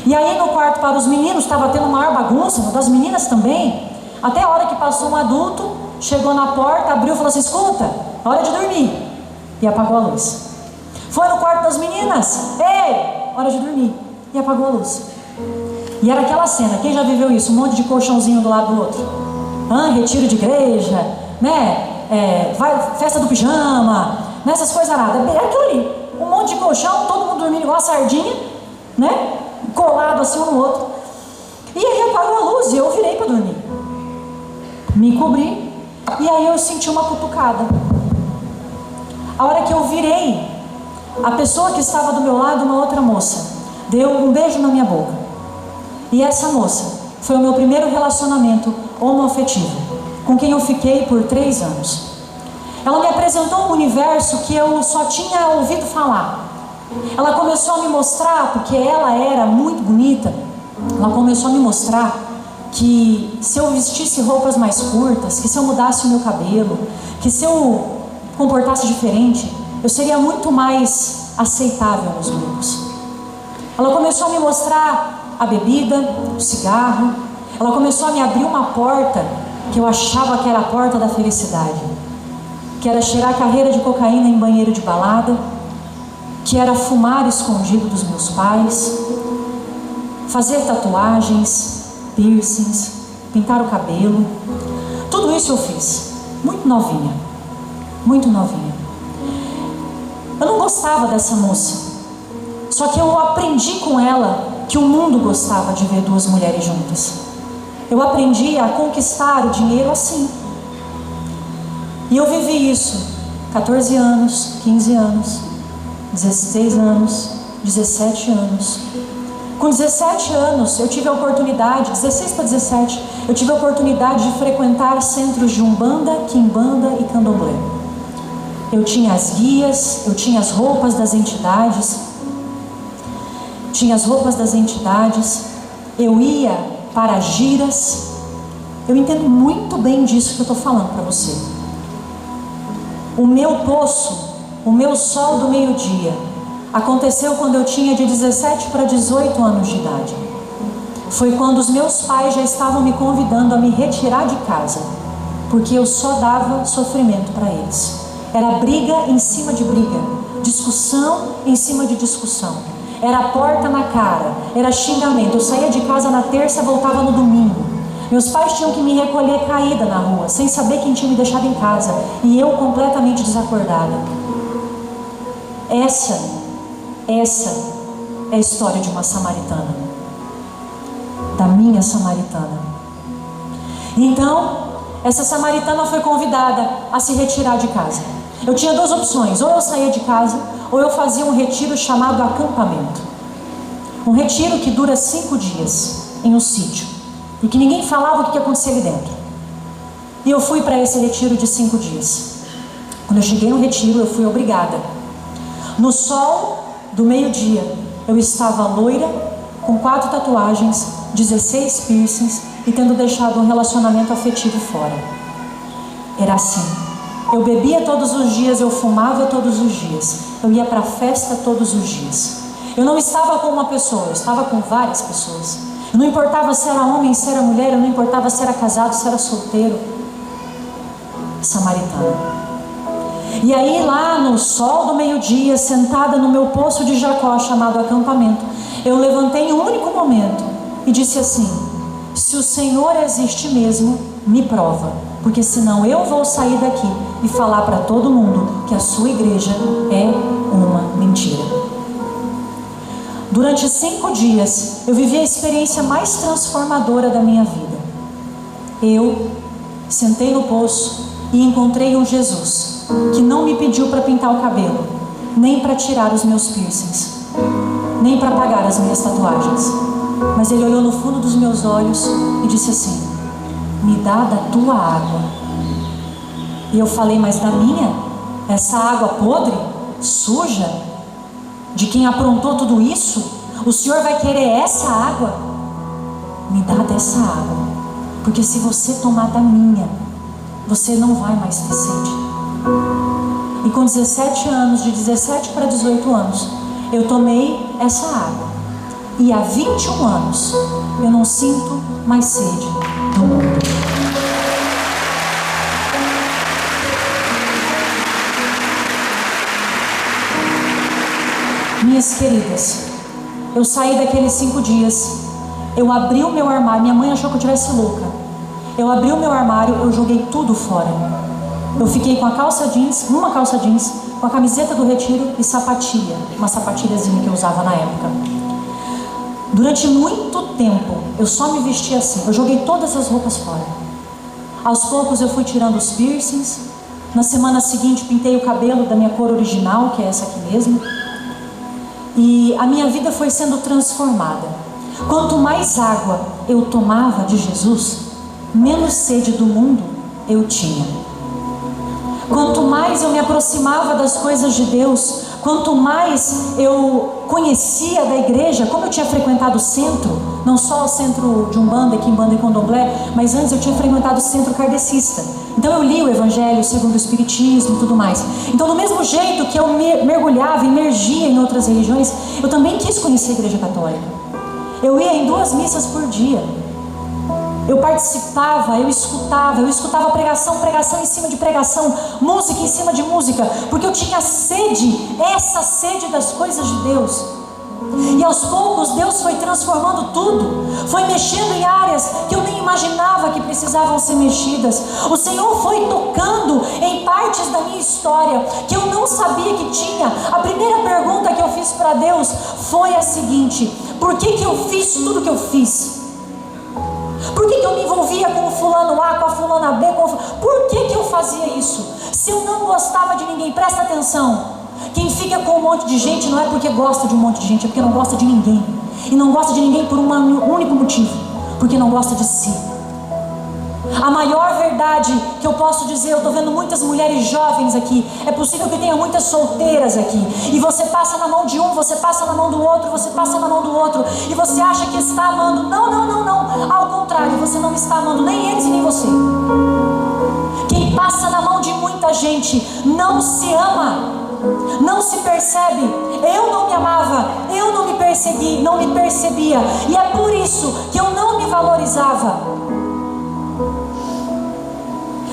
E aí no quarto para os meninos estava tendo maior bagunça, das meninas também. Até a hora que passou um adulto, chegou na porta, abriu e falou assim: escuta, é hora de dormir. E apagou a luz. Foi no quarto das meninas: ei, hora de dormir. E apagou a luz. E era aquela cena, quem já viveu isso? Um monte de colchãozinho do lado do outro. Retiro de igreja, né? Festa do pijama, essas coisas aradas. Era aquilo ali. Um monte de colchão, todo mundo dormindo igual a sardinha, né? Colado assim um no outro. E aí apagou a luz e eu virei para dormir. Me cobri. E aí eu senti uma cutucada. A hora que eu virei, a pessoa que estava do meu lado, uma outra moça, deu um beijo na minha boca. E essa moça foi o meu primeiro relacionamento homoafetivo, com quem eu fiquei por 3 anos. Ela me apresentou um universo que eu só tinha ouvido falar. Ela começou a me mostrar, porque ela era muito bonita, ela começou a me mostrar que se eu vestisse roupas mais curtas, que se eu mudasse o meu cabelo, que se eu comportasse diferente, eu seria muito mais aceitável nos grupos. Ela começou a me mostrar a bebida, o cigarro. Ela começou a me abrir uma porta que eu achava que era a porta da felicidade, que era cheirar carreira de cocaína em banheiro de balada, que era fumar escondido dos meus pais, fazer tatuagens, piercings, pintar o cabelo. Tudo isso eu fiz, muito novinha, muito novinha. Eu não gostava dessa moça, Só que eu aprendi com ela que o mundo gostava de ver duas mulheres juntas. Eu aprendi a conquistar o dinheiro assim. E eu vivi isso 14 anos, 15 anos, 16 anos, 17 anos. Com 17 anos eu tive a oportunidade, 16 para 17, eu tive a oportunidade de frequentar centros de Umbanda, Quimbanda e Candomblé. Eu tinha as guias, eu tinha as roupas das entidades, eu ia para giras. Eu entendo muito bem disso que eu estou falando para você. O meu poço, o meu sol do meio-dia, aconteceu quando eu tinha de 17 para 18 anos de idade. Foi quando os meus pais já estavam me convidando a me retirar de casa, porque eu só dava sofrimento para eles. Era briga em cima de briga, discussão em cima de discussão. Era porta na cara, era xingamento. Eu saía de casa na terça, voltava no domingo. Meus pais tinham que me recolher caída na rua, sem saber quem tinha me deixado em casa, e eu completamente desacordada. Essa é a história de uma samaritana, da minha samaritana. Então, essa samaritana foi convidada a se retirar de casa. Eu tinha duas opções: ou eu saía de casa, ou eu fazia um retiro chamado acampamento. Um retiro que dura 5 dias, em um sítio, e que ninguém falava o que acontecia ali dentro. E eu fui para esse retiro de 5 dias. Quando eu cheguei no retiro, eu fui obrigada. No sol do meio-dia, eu estava loira, com 4 tatuagens, 16 piercings e tendo deixado um relacionamento afetivo fora. Era assim. Eu bebia todos os dias, eu fumava todos os dias, eu ia para a festa todos os dias. Eu não estava com uma pessoa, eu estava com várias pessoas. Não importava se era homem, se era mulher, não importava se era casado, se era solteiro. Samaritana. E aí lá no sol do meio-dia, sentada no meu poço de Jacó, chamado acampamento, eu levantei em um único momento e disse assim: se o Senhor existe mesmo, me prova, porque senão eu vou sair daqui e falar para todo mundo que a sua igreja é uma mentira. Durante 5 dias, eu vivi a experiência mais transformadora da minha vida. Eu sentei no poço e encontrei um Jesus que não me pediu para pintar o cabelo, nem para tirar os meus piercings, nem para apagar as minhas tatuagens. Mas ele olhou no fundo dos meus olhos e disse assim: me dá da tua água. E eu falei: mas da minha? Essa água podre, suja, de quem aprontou tudo isso? O Senhor vai querer essa água? Me dá dessa água, porque se você tomar da minha, você não vai mais ter sede. E com 17 anos, de 17 para 18 anos, eu tomei essa água. E há 21 anos, eu não sinto mais sede do mundo. Minhas queridas, eu saí daqueles 5 dias, eu abri o meu armário, minha mãe achou que eu estivesse louca. Eu abri o meu armário, eu joguei tudo fora. Eu fiquei com a calça jeans, uma calça jeans, com a camiseta do retiro e sapatilha, uma sapatilhazinha que eu usava na época. Durante muito tempo, eu só me vestia assim, eu joguei todas as roupas fora. Aos poucos eu fui tirando os piercings. Na semana seguinte pintei o cabelo da minha cor original, que é essa aqui mesmo. E a minha vida foi sendo transformada. Quanto mais água eu tomava de Jesus, menos sede do mundo eu tinha. Quanto mais eu me aproximava das coisas de Deus, quanto mais eu conhecia da igreja, como eu tinha frequentado o centro, não só o centro de Umbanda, Quimbanda e Candomblé, mas antes eu tinha frequentado o centro kardecista. Então eu li o Evangelho segundo o Espiritismo e tudo mais. Então do mesmo jeito que eu mergulhava, emergia em outras religiões, eu também quis conhecer a igreja católica. Eu ia em 2 missas por dia. Eu participava, eu escutava pregação em cima de pregação, música em cima de música, porque eu tinha sede, essa sede das coisas de Deus. E aos poucos Deus foi transformando tudo, foi mexendo em áreas que eu nem imaginava que precisavam ser mexidas. O Senhor foi tocando em partes da minha história história que eu não sabia que tinha, a primeira pergunta que eu fiz para Deus foi a seguinte: por que eu fiz tudo que eu fiz? Por que eu me envolvia com o fulano A, com a fulana B? Por que eu fazia isso? Se eu não gostava de ninguém, presta atenção. Quem fica com um monte de gente não é porque gosta de um monte de gente, é porque não gosta de ninguém. E não gosta de ninguém por um único motivo: porque não gosta de si. A maior verdade que eu posso dizer, eu estou vendo muitas mulheres jovens aqui, é possível que tenha muitas solteiras aqui, e você passa na mão de um, você passa na mão do outro, você passa na mão do outro, e você acha que está amando. Não, ao contrário, você não está amando nem eles e nem você. Quem passa na mão de muita gente não se ama, não se percebe. Eu não me amava, eu não me percebia, e é por isso que eu não me valorizava.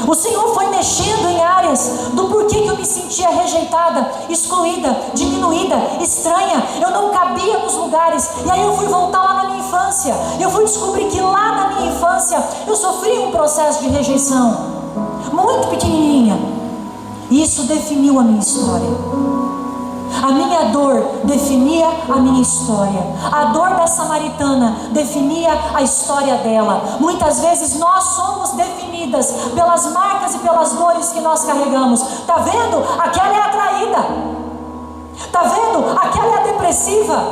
O Senhor foi mexendo em áreas do porquê que eu me sentia rejeitada, excluída, diminuída, estranha. Eu não cabia nos lugares. E aí eu fui voltar lá na minha infância. Eu fui descobrir que lá na minha infância eu sofri um processo de rejeição muito pequenininha. E isso definiu a minha história. A minha dor definia a minha história. A dor da samaritana definia a história dela. Muitas vezes nós somos definidas pelas marcas e pelas dores que nós carregamos. Tá vendo? Aquela é a traída. Tá vendo? Aquela é a depressiva.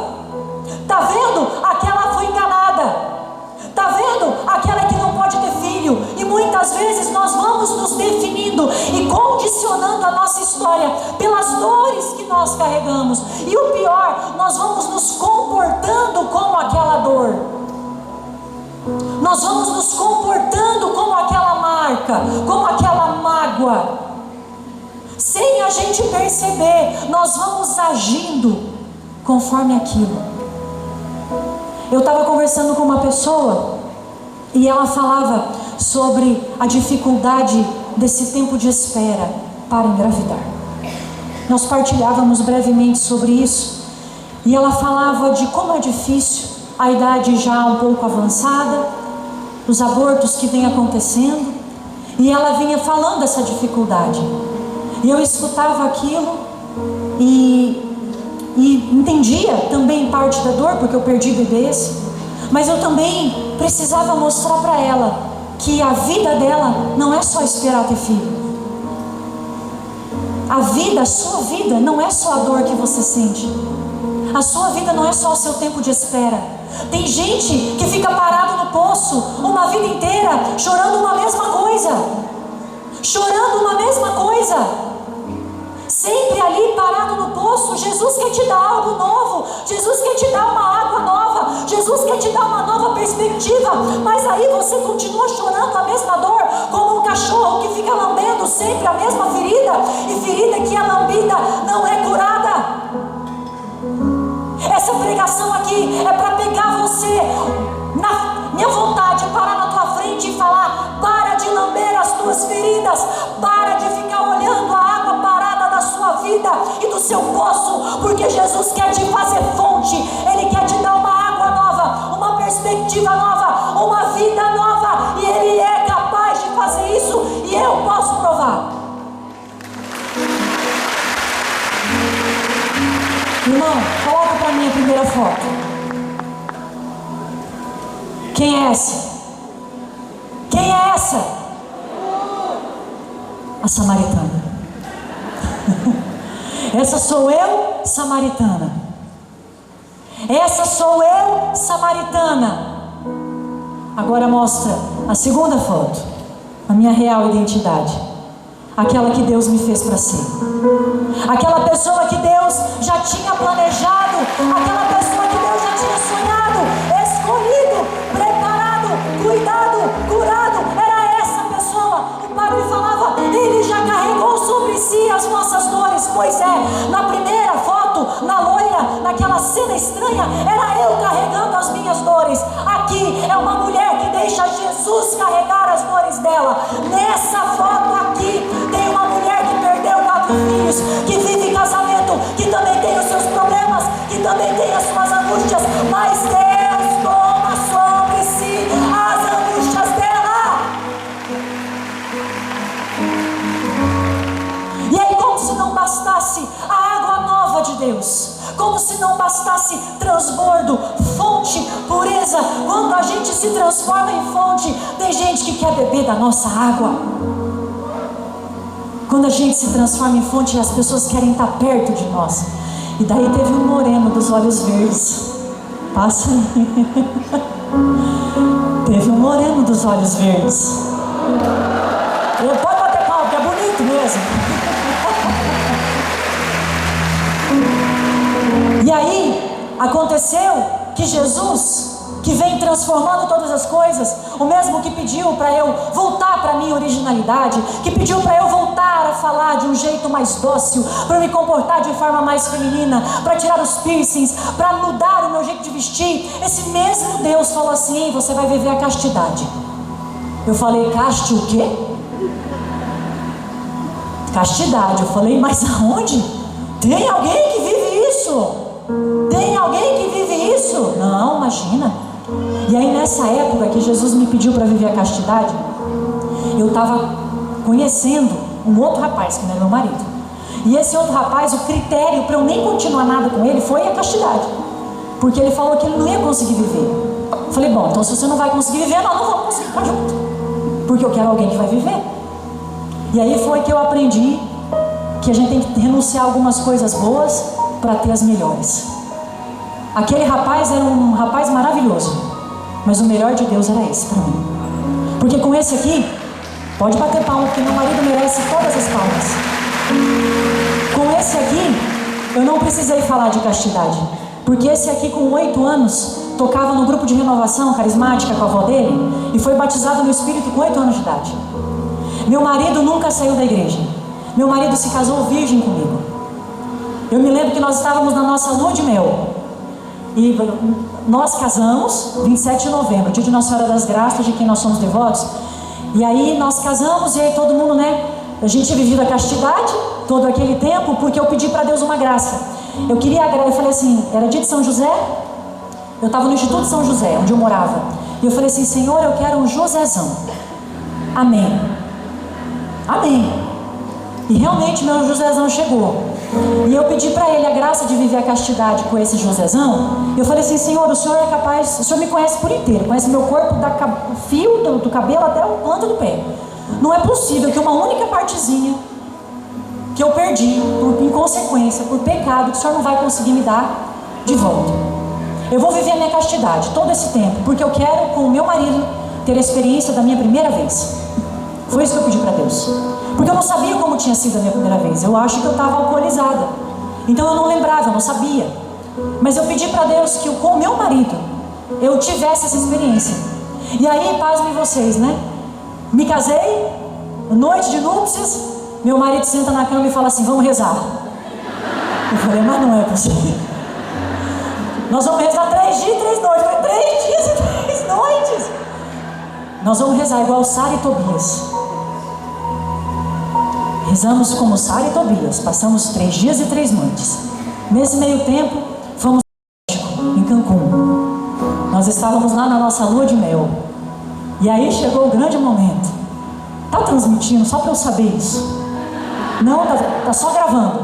Tá vendo? Aquela foi enganada. Tá vendo? Aquela que não pode ter filho. E muitas vezes nós vamos nos definindo e condicionando a nossa história pelas dores que nós carregamos. E o pior, nós vamos nos comportando como aquela dor. Nós vamos nos comportando como aquela marca, como aquela mágoa. Sem a gente perceber, nós vamos agindo conforme aquilo. Eu estava conversando com uma pessoa e ela falava sobre a dificuldade desse tempo de espera para engravidar. Nós partilhávamos brevemente sobre isso e ela falava de como é difícil, a idade já um pouco avançada, os abortos que vem acontecendo, e ela vinha falando dessa dificuldade. E eu escutava aquilo e entendia também parte da dor, porque eu perdi bebês, mas eu também precisava mostrar para ela que a vida dela não é só esperar ter filho. A vida, a sua vida, não é só a dor que você sente. A sua vida não é só o seu tempo de espera. Tem gente que fica parado no poço uma vida inteira, chorando uma mesma coisa. Chorando uma mesma coisa. Sempre ali parado no poço. Jesus quer te dar algo novo. Jesus quer te dar uma água nova. Jesus quer te dar uma nova perspectiva. Mas aí você continua chorando a mesma dor, como um cachorro que fica lambendo sempre a mesma ferida. E ferida que é lambida não é curada. Essa pregação aqui é para pegar você na minha vontade, parar na tua frente e falar: para de lamber as tuas feridas. Para de ficar olhando a água parada da sua vida e do seu poço, porque Jesus quer te fazer fonte. Ele quer te dar uma água nova, uma perspectiva nova, uma vida nova, e Ele é capaz de fazer isso, e eu posso provar. Irmão, coloca para mim a primeira foto. Quem é essa? Quem é essa? A samaritana. Essa sou eu, samaritana. Essa sou eu, samaritana. Agora mostra a segunda foto, a minha real identidade. Aquela que Deus me fez para ser. Aquela pessoa que Deus já tinha planejado. Aquela pessoa que Deus já tinha sonhado, escolhido, preparado, cuidado, curado. Era essa pessoa. O padre falava: Ele já carregou sobre si as nossas dores. Pois é, na primeira foto, na loira, naquela cena estranha, era eu carregando as minhas dores. Aqui é uma mulher que deixa Jesus carregar as dores dela. Nessa foto aqui tem uma mulher que perdeu 4 filhos, que vive em casamento, que também tem os seus problemas, que também tem as suas angústias, mas Deus toma sobre si as angústias dela. E aí, como bastasse a água nova de Deus, como se não bastasse transbordo, fonte, pureza. Quando a gente se transforma em fonte, tem gente que quer beber da nossa água. Quando a gente se transforma em fonte, as pessoas querem estar perto de nós. E daí teve um moreno dos olhos verdes. Passa aí. Teve um moreno dos olhos verdes. Pode bater palma, que é bonito mesmo. E aí, aconteceu que Jesus, que vem transformando todas as coisas, o mesmo que pediu para eu voltar para a minha originalidade, que pediu para eu voltar a falar de um jeito mais dócil, para me comportar de forma mais feminina, para tirar os piercings, para mudar o meu jeito de vestir, esse mesmo Deus falou assim: você vai viver a castidade. Eu falei: caste o quê? Castidade. Eu falei: mas aonde? Tem alguém que vive isso? Tem alguém que vive isso? Não, imagina. E aí nessa época que Jesus me pediu para viver a castidade, eu estava conhecendo um outro rapaz que não é meu marido. E esse outro rapaz, o critério para eu nem continuar nada com ele foi a castidade, porque ele falou que ele não ia conseguir viver. Eu falei: bom, então se você não vai conseguir viver, nós não vamos conseguir ficar juntos, porque eu quero alguém que vai viver. E aí foi que eu aprendi que a gente tem que renunciar a algumas coisas boas para ter as melhores. Aquele rapaz era um rapaz maravilhoso, mas o melhor de Deus era esse para mim. Porque com esse aqui, pode bater palma, porque meu marido merece todas as palmas. Com esse aqui, eu não precisei falar de castidade, porque esse aqui com 8 anos tocava no grupo de renovação carismática com a avó dele e foi batizado no Espírito com 8 anos de idade. Meu marido nunca saiu da igreja. Meu marido se casou virgem comigo. Eu me lembro que nós estávamos na nossa lua de mel. E nós casamos 27 de novembro, dia de Nossa Senhora das Graças, de quem nós somos devotos. E aí nós casamos, e aí todo mundo, né? A gente tinha vivido a castidade todo aquele tempo, porque eu pedi para Deus uma graça. Eu falei assim, era dia de São José. Eu estava no Instituto São José, onde eu morava. E eu falei assim: Senhor, eu quero um Josézão. Amém. Amém. E realmente meu Josézão chegou. E eu pedi para ele a graça de viver a castidade com esse Josézão. Eu falei assim: Senhor, o Senhor é capaz, o Senhor me conhece por inteiro, conhece meu corpo, do fio do cabelo até o planta do pé. Não é possível que uma única partezinha que eu perdi, por inconsequência, por pecado, que o Senhor não vai conseguir me dar de volta. Eu vou viver a minha castidade todo esse tempo, porque eu quero, com o meu marido, ter a experiência da minha primeira vez. Foi isso que eu pedi para Deus. Porque eu não sabia como tinha sido a minha primeira vez. Eu acho que eu estava alcoolizada. Então eu não lembrava, eu não sabia. Mas eu pedi para Deus que com o meu marido eu tivesse essa experiência. E aí, pasmem vocês, né? Me casei, noite de núpcias, meu marido senta na cama e fala assim: vamos rezar. Eu falei: mas não é possível. Nós vamos rezar 3 dias e 3 noites. Eu falei: 3 dias e 3 noites? Nós vamos rezar igual Sara e Tobias. Rezamos como Sara e Tobias. Passamos 3 dias e 3 noites. Nesse meio tempo, fomos em Cancún. Nós estávamos lá na nossa lua de mel. E aí chegou o grande momento. Tá transmitindo só para eu saber isso? Não, tá só gravando.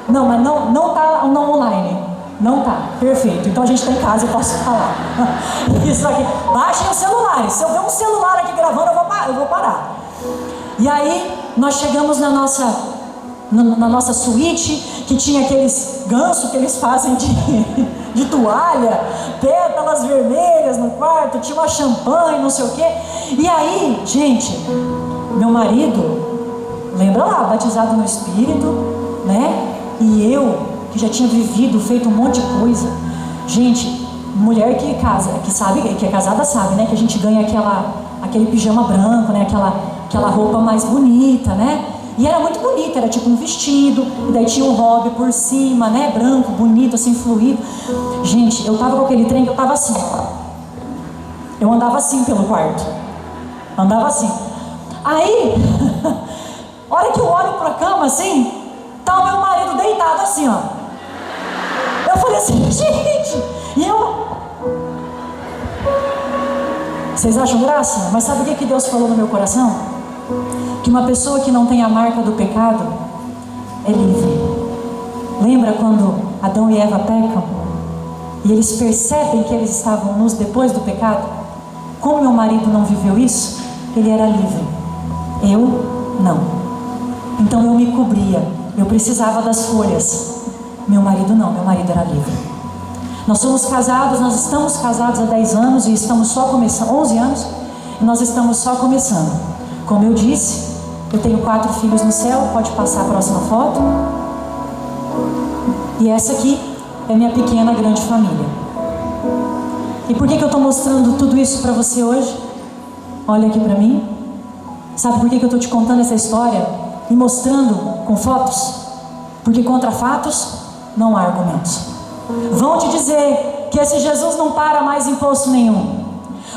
Não, mas não tá não online. Não tá, perfeito. Então a gente está em casa e posso falar. Isso aqui, baixem os celulares. Se eu ver um celular aqui gravando, eu vou parar. E aí nós chegamos na nossa suíte, que tinha aqueles gansos que eles fazem de toalha, pétalas vermelhas no quarto, tinha uma champanhe, não sei o quê. E aí, gente, meu marido, lembra lá, batizado no Espírito, né? E eu, que já tinha vivido, feito um monte de coisa. Gente, mulher que casa, que sabe, que é casada sabe, né? Que a gente ganha aquele pijama branco, né? Aquela roupa mais bonita, né? E era muito bonita, era tipo um vestido, e daí tinha um hobby por cima, né? Branco, bonito, assim, fluido. Gente, eu tava com aquele trem que eu tava assim. Eu andava assim pelo quarto. Andava assim. Aí, a hora que eu olho pra cama, assim, tá o meu marido deitado assim, ó. Eu falei assim: gente, e eu... Vocês acham graça? Mas sabe o que Deus falou no meu coração? Que uma pessoa que não tem a marca do pecado, é livre. Lembra quando Adão e Eva pecam? E eles percebem que eles estavam nus depois do pecado? Como meu marido não viveu isso, ele era livre. Eu não. Então eu me cobria. Eu precisava das folhas. Meu marido não, meu marido era livre. Nós somos casados, nós estamos casados há 10 anos e estamos só começando, 11 anos, e nós estamos só começando. Como eu disse, eu tenho 4 filhos no céu, pode passar a próxima foto. E essa aqui é minha pequena, grande família. E por que eu estou mostrando tudo isso para você hoje? Olha aqui para mim. Sabe por que eu estou te contando essa história e mostrando com fotos? Porque contra fatos não há argumentos. Vão te dizer que esse Jesus não para mais imposto nenhum.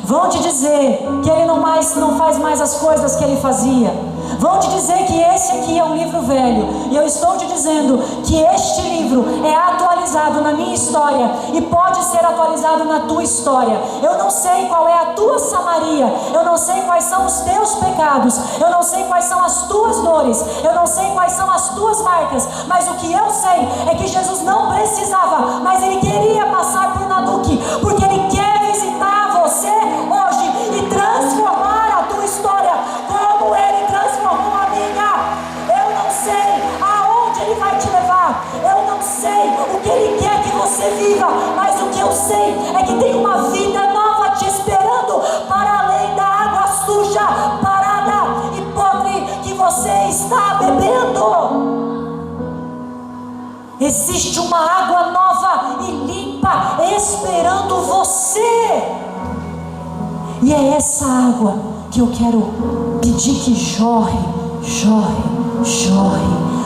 Vão te dizer que ele não faz mais as coisas que ele fazia. Vão te dizer que esse aqui é um livro velho. E eu estou te dizendo que este livro é atualizado na minha história e pode ser atualizado na tua história. Eu não sei qual é a tua Samaria. Eu não sei quais são os teus pecados. Eu não sei quais são as tuas dores. Eu não sei quais são as tuas marcas. Mas o que eu sei é que Jesus não precisava, mas ele queria passar por Nanuque, porque ele quer visitar você hoje e transformar a tua história como ele transformou a minha. Eu não sei aonde ele vai te levar, eu não sei o que ele quer que você viva, mas o que eu sei é que tem uma vida nova te esperando para além da água suja, parada e podre que você está bebendo. Existe uma água nova e limpa esperando você. E é essa água que eu quero pedir que jorre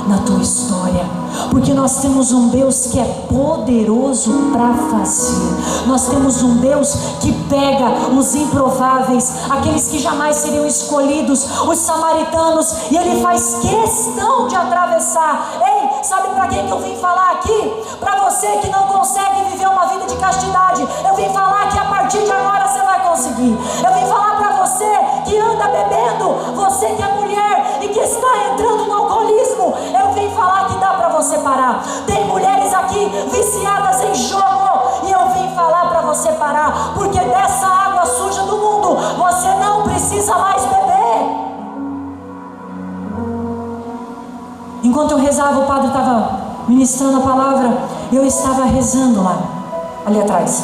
na tua história. Porque nós temos um Deus que é poderoso para fazer. Nós temos um Deus que pega os improváveis, aqueles que jamais seriam escolhidos, os samaritanos, e ele faz questão de atravessar. Ei, sabe para quem que eu vim falar aqui? Para você que não consegue viver uma vida de castidade. Eu vim falar que a partir de agora você vai conseguir. Eu vim falar para você que anda bebendo, você que é mulher e que está entrando no alcoolismo. Eu vim falar que dá para você parar. Tem mulheres aqui viciadas em jogo e eu vim falar para você parar, porque dessa água suja do mundo você não precisa mais beber. Enquanto eu rezava, o padre estava ministrando a palavra, eu estava rezando lá, ali atrás.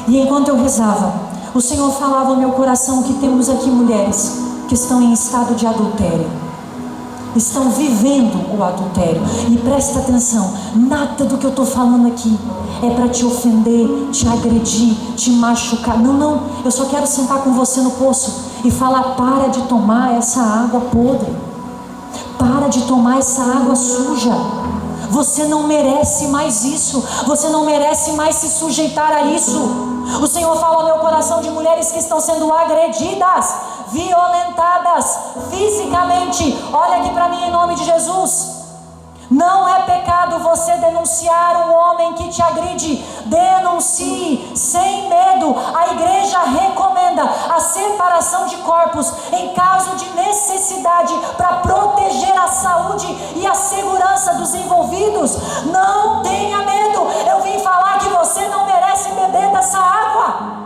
E enquanto eu rezava, o Senhor falava ao meu coração que temos aqui mulheres que estão em estado de adultério, estão vivendo o adultério. E presta atenção, nada do que eu estou falando aqui é para te ofender, te agredir, te machucar. Não, eu só quero sentar com você no poço e falar: para de tomar essa água podre, para de tomar essa água suja. Você não merece mais isso, você não merece mais se sujeitar a isso. O Senhor fala ao meu coração de mulheres que estão sendo agredidas, violentadas fisicamente. Olha aqui para mim, em nome de Jesus. Não é pecado você denunciar um homem que te agride. Denuncie sem medo. A igreja recomenda a separação de corpos em caso de necessidade, para proteger a saúde e a segurança dos envolvidos. Não tenha medo. Eu vim falar que você não merece beber dessa água.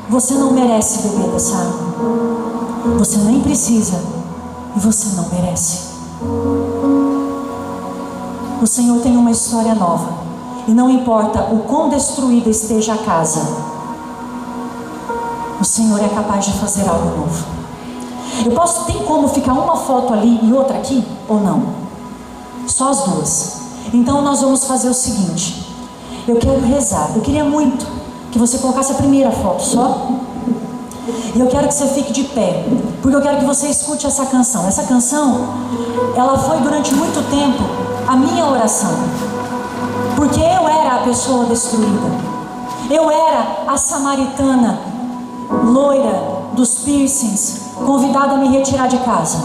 Você não merece beber dessa água. Você nem precisa. E você não merece. O Senhor tem uma história nova. E não importa o quão destruída esteja a casa, o Senhor é capaz de fazer algo novo. Tem como ficar uma foto ali e outra aqui? Ou não? Só as duas. Então nós vamos fazer o seguinte. Eu quero rezar. Eu queria muito que você colocasse a primeira foto só. E eu quero que você fique de pé, porque eu quero que você escute essa canção. Essa canção, ela foi durante muito tempo a minha oração, porque eu era a pessoa destruída. Eu era a samaritana, loira, dos piercings, convidada a me retirar de casa.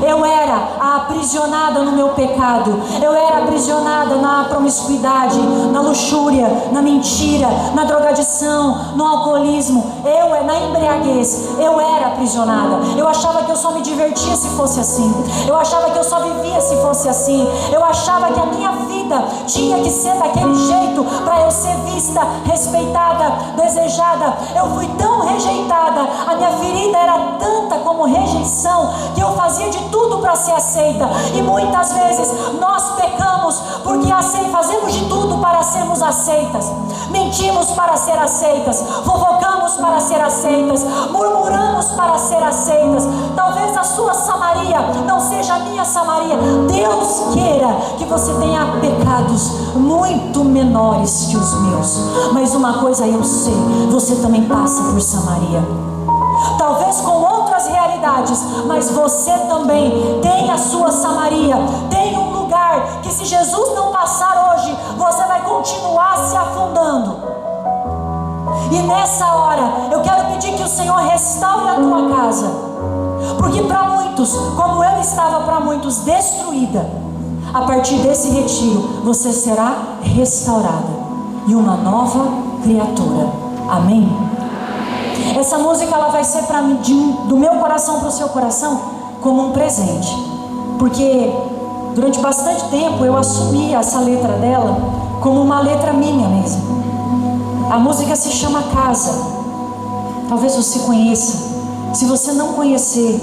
Eu era a aprisionada no meu pecado. Eu era aprisionada na promiscuidade, na luxúria, na mentira, na drogadição, no alcoolismo. Na embriaguez. Eu era aprisionada. Eu achava que eu só me divertia se fosse assim. Eu achava que eu só vivia se fosse assim. Eu achava que a minha vida tinha que ser daquele jeito para eu ser vista, respeitada, desejada. Eu fui tão rejeitada, a minha ferida era tanta como rejeição, que eu fazia de tudo para ser aceita. E muitas vezes nós pecamos porque fazemos de tudo para sermos aceitas. Mentimos para ser aceitas, fofocamos para ser aceitas, murmuramos para ser aceitas. Talvez a sua Samaria não seja a minha Samaria. Deus queira que você tenha pecados muito menores que os meus, mas uma coisa eu sei: você também passa por Samaria. Talvez com outras realidades, mas você também tem a sua Samaria. Tem um lugar que, se Jesus não passar hoje, você vai continuar se afundando. E nessa hora eu quero pedir que o Senhor restaure a tua casa, porque para muitos, como eu estava para muitos destruída, a partir desse retiro você será restaurada e uma nova criatura. Amém? Essa música ela vai ser para mim, do meu coração para o seu coração, como um presente, porque durante bastante tempo eu assumi essa letra dela como uma letra minha mesmo. A música se chama Casa. Talvez você conheça. Se você não conhecer,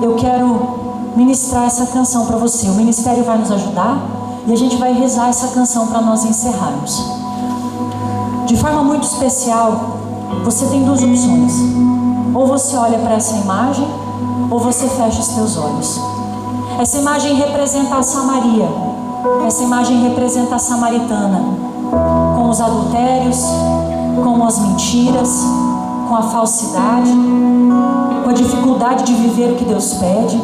eu quero ministrar essa canção para você. O ministério vai nos ajudar e a gente vai rezar essa canção para nós encerrarmos. De forma muito especial, você tem duas opções: ou você olha para essa imagem, ou você fecha os teus olhos. Essa imagem representa a Samaria. Essa imagem representa a samaritana, com os adultérios, com as mentiras, com a falsidade, com a dificuldade de viver o que Deus pede.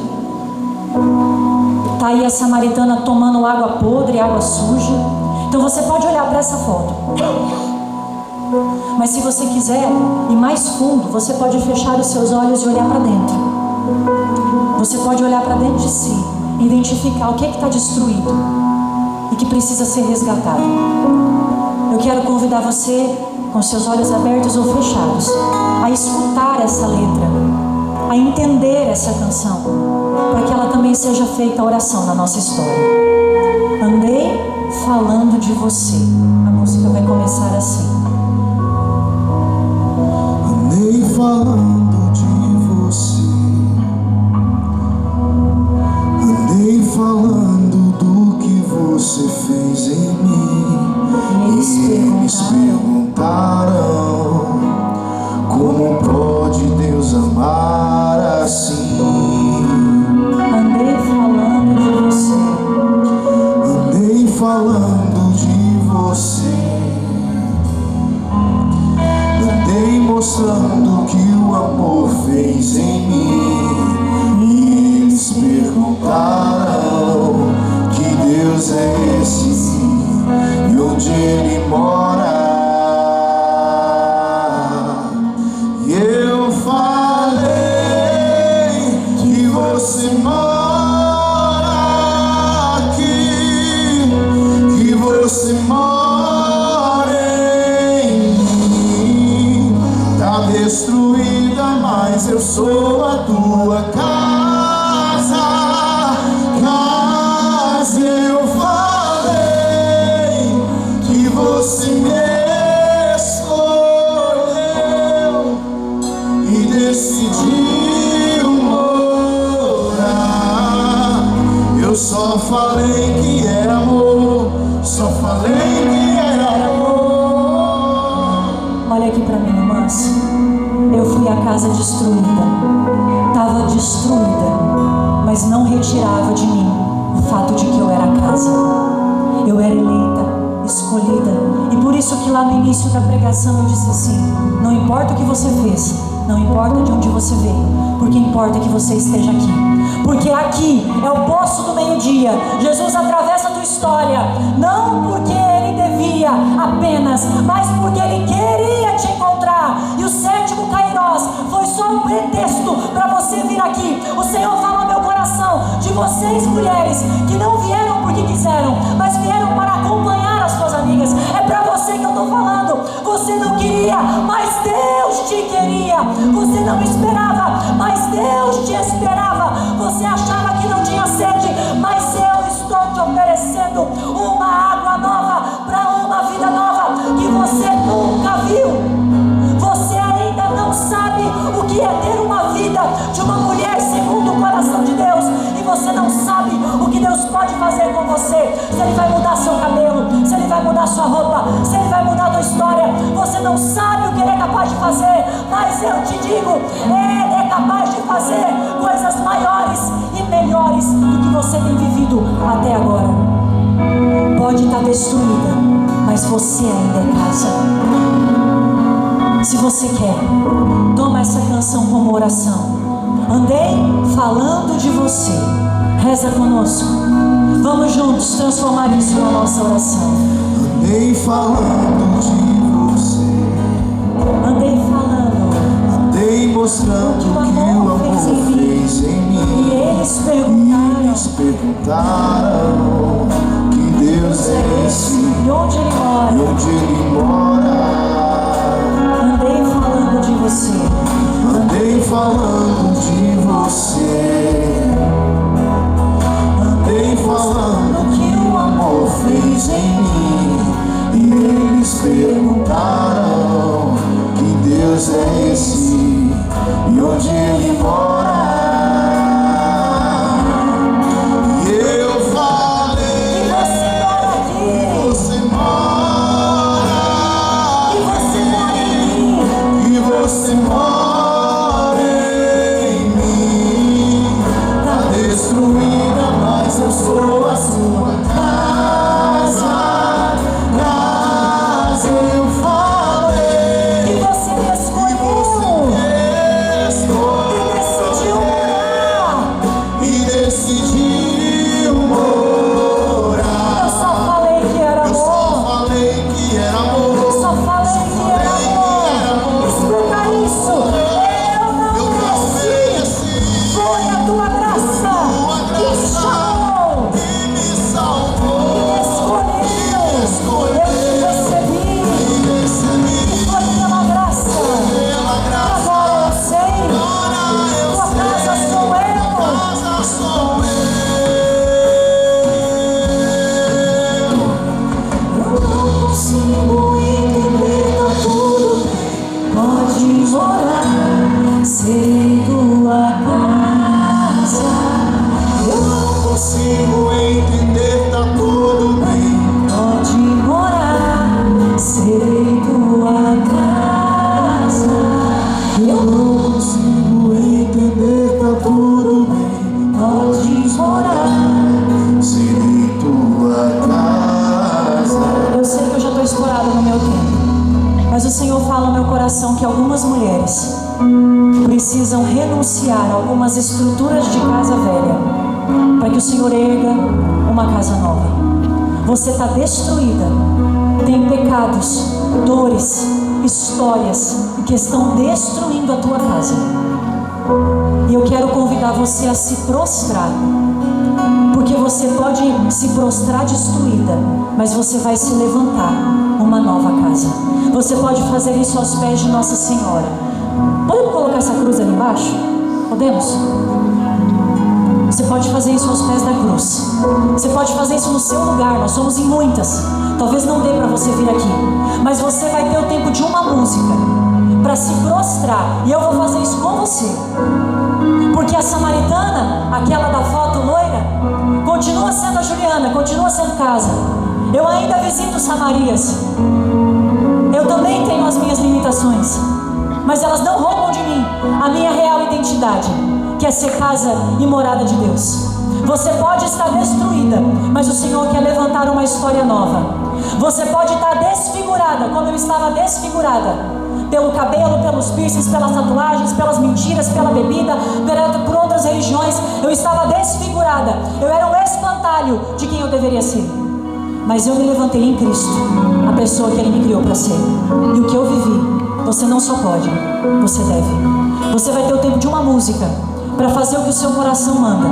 Está aí a samaritana tomando água podre, água suja. Então você pode olhar para essa foto, mas se você quiser ir mais fundo, você pode fechar os seus olhos e olhar para dentro. Você pode olhar para dentro de si e identificar o que está destruído e que precisa ser resgatado. Eu quero convidar você, com seus olhos abertos ou fechados, a escutar essa letra, a entender essa canção, para que ela também seja feita a oração na nossa história. Andei falando de você. A música vai começar assim. Andei falando de você, andei falando do que você fez em mim. Eles perguntaram: como pode Deus amar assim? Andei falando de você, andei falando de você, andei mostrando que o amor fez em mim. E eles perguntaram: que Deus é esse e onde Ele mora? E eu falei que você mora aqui, que você mora em mim. Tá destruída, mas eu sou a tua casa. Mas eu falei que você me escolheu e decidiu morar. Eu só falei que era amor, só falei que era amor. olha aqui para mim, irmãs. Eu fui a casa destruída, estava destruída, mas não retirava de mim o fato de que eu era a casa. Eu era eleita, escolhida, e por isso que lá no início da pregação eu disse assim: não importa o que você fez, Não importa de onde você veio, porque importa que você esteja aqui. Porque aqui é o poço do meio-dia. Jesus atravessa a tua história, não porque Ele devia apenas, mas porque Ele queria te encontrar. E o sétimo Kairos foi só um pretexto para você vir aqui. O Senhor fala ao meu coração de vocês, mulheres, que não vieram porque quiseram, mas vieram para acompanhar as suas amigas. É para você que eu estou falando. Você não queria, mas Deus te queria. Você não esperava, mas Deus te esperava. Você achava que não tinha sede, mas eu estou te oferecendo uma água nova para uma vida nova que você nunca viu. Você ainda não sabe o que é ter uma vida de uma mulher segundo o coração de Deus. E você não sabe o que Deus pode fazer com você. Se Ele vai mudar seu cabelo, se Ele vai mudar sua roupa, se Ele vai mudar a tua história. Você não sabe o que Ele é capaz de fazer. Mas eu te digo, Ele é capaz de fazer coisas maiores e melhores do que você tem vivido até agora. Pode estar destruída, mas você ainda é casa. Se você quer, toma essa canção como oração. Andei falando de você. Reza conosco. Vamos juntos transformar isso na nossa oração. Andei falando de você. Andei falando. Andei mostrando que o amor fez em mim. E eles perguntaram que Deus é esse. E onde Ele mora? E onde Ele mora. Andei falando de você. Andei falando de você. Andei falando que o amor fez em mim. E eles perguntaram que Deus é esse e onde Ele mora. E eu falei, E você mora aqui. você mora. E você mora em mim. E você mora em mim. Tá destruída, mas eu sou a sua casa. Casa, eu falei. E você me escolheu. E decidiu morar. E decidiu morar. Eu só falei que era Eu só amor. falei que era amor. Só falei que era amor. Escuta isso. Eu não mereci. Foi a tua graça que chamou. E me salvou. Me escolheu. Eu te recebi. E foi pela graça. Agora eu sei. Tua casa sou eu. Casa sou eu. Eu não consigo entender, tá tudo bem. Pode morar, serei tua casa. Eu não Consigo entender, tá tudo bem. Pode morar, serei tua casa. Eu não Consigo entender, tá tudo bem. pode morar. Serei tua casa. Eu sei que eu já estou estourada no meu tempo, mas o Senhor fala no meu coração que algumas mulheres precisam renunciar a algumas estruturas de casa velha para que o Senhor erga uma casa nova. Você está destruída, tem pecados, dores, histórias que estão destruindo a tua casa. E eu quero convidar você a se prostrar, porque você pode se prostrar destruída, mas você vai se levantar uma nova casa. Você pode fazer isso aos pés de Nossa Senhora. Podemos colocar essa cruz ali embaixo? Podemos? Você pode fazer isso aos pés da cruz. Você pode fazer isso no seu lugar. Nós somos em muitas. Talvez não dê para você vir aqui, mas você vai ter o tempo de uma música para se prostrar, e eu vou fazer isso com você. Porque a samaritana, aquela da foto loira, continua sendo a Juliana, continua sendo casa. Eu ainda visito Samarias. Eu também tenho as minhas limitações, mas elas não roubam de mim a minha real identidade, que é ser casa e morada de Deus. Você pode estar destruída, mas o Senhor quer levantar uma história nova. Você pode estar desfigurada, como eu estava desfigurada, pelo cabelo, pelos piercings, pelas tatuagens, pelas mentiras, pela bebida, por outras religiões. Eu estava desfigurada, eu era um espantalho de quem eu deveria ser. Mas eu me levantei em Cristo, a pessoa que Ele me criou para ser. E o que eu vivi, você não só pode, você deve. Você vai ter o tempo de uma música para fazer o que o seu coração manda.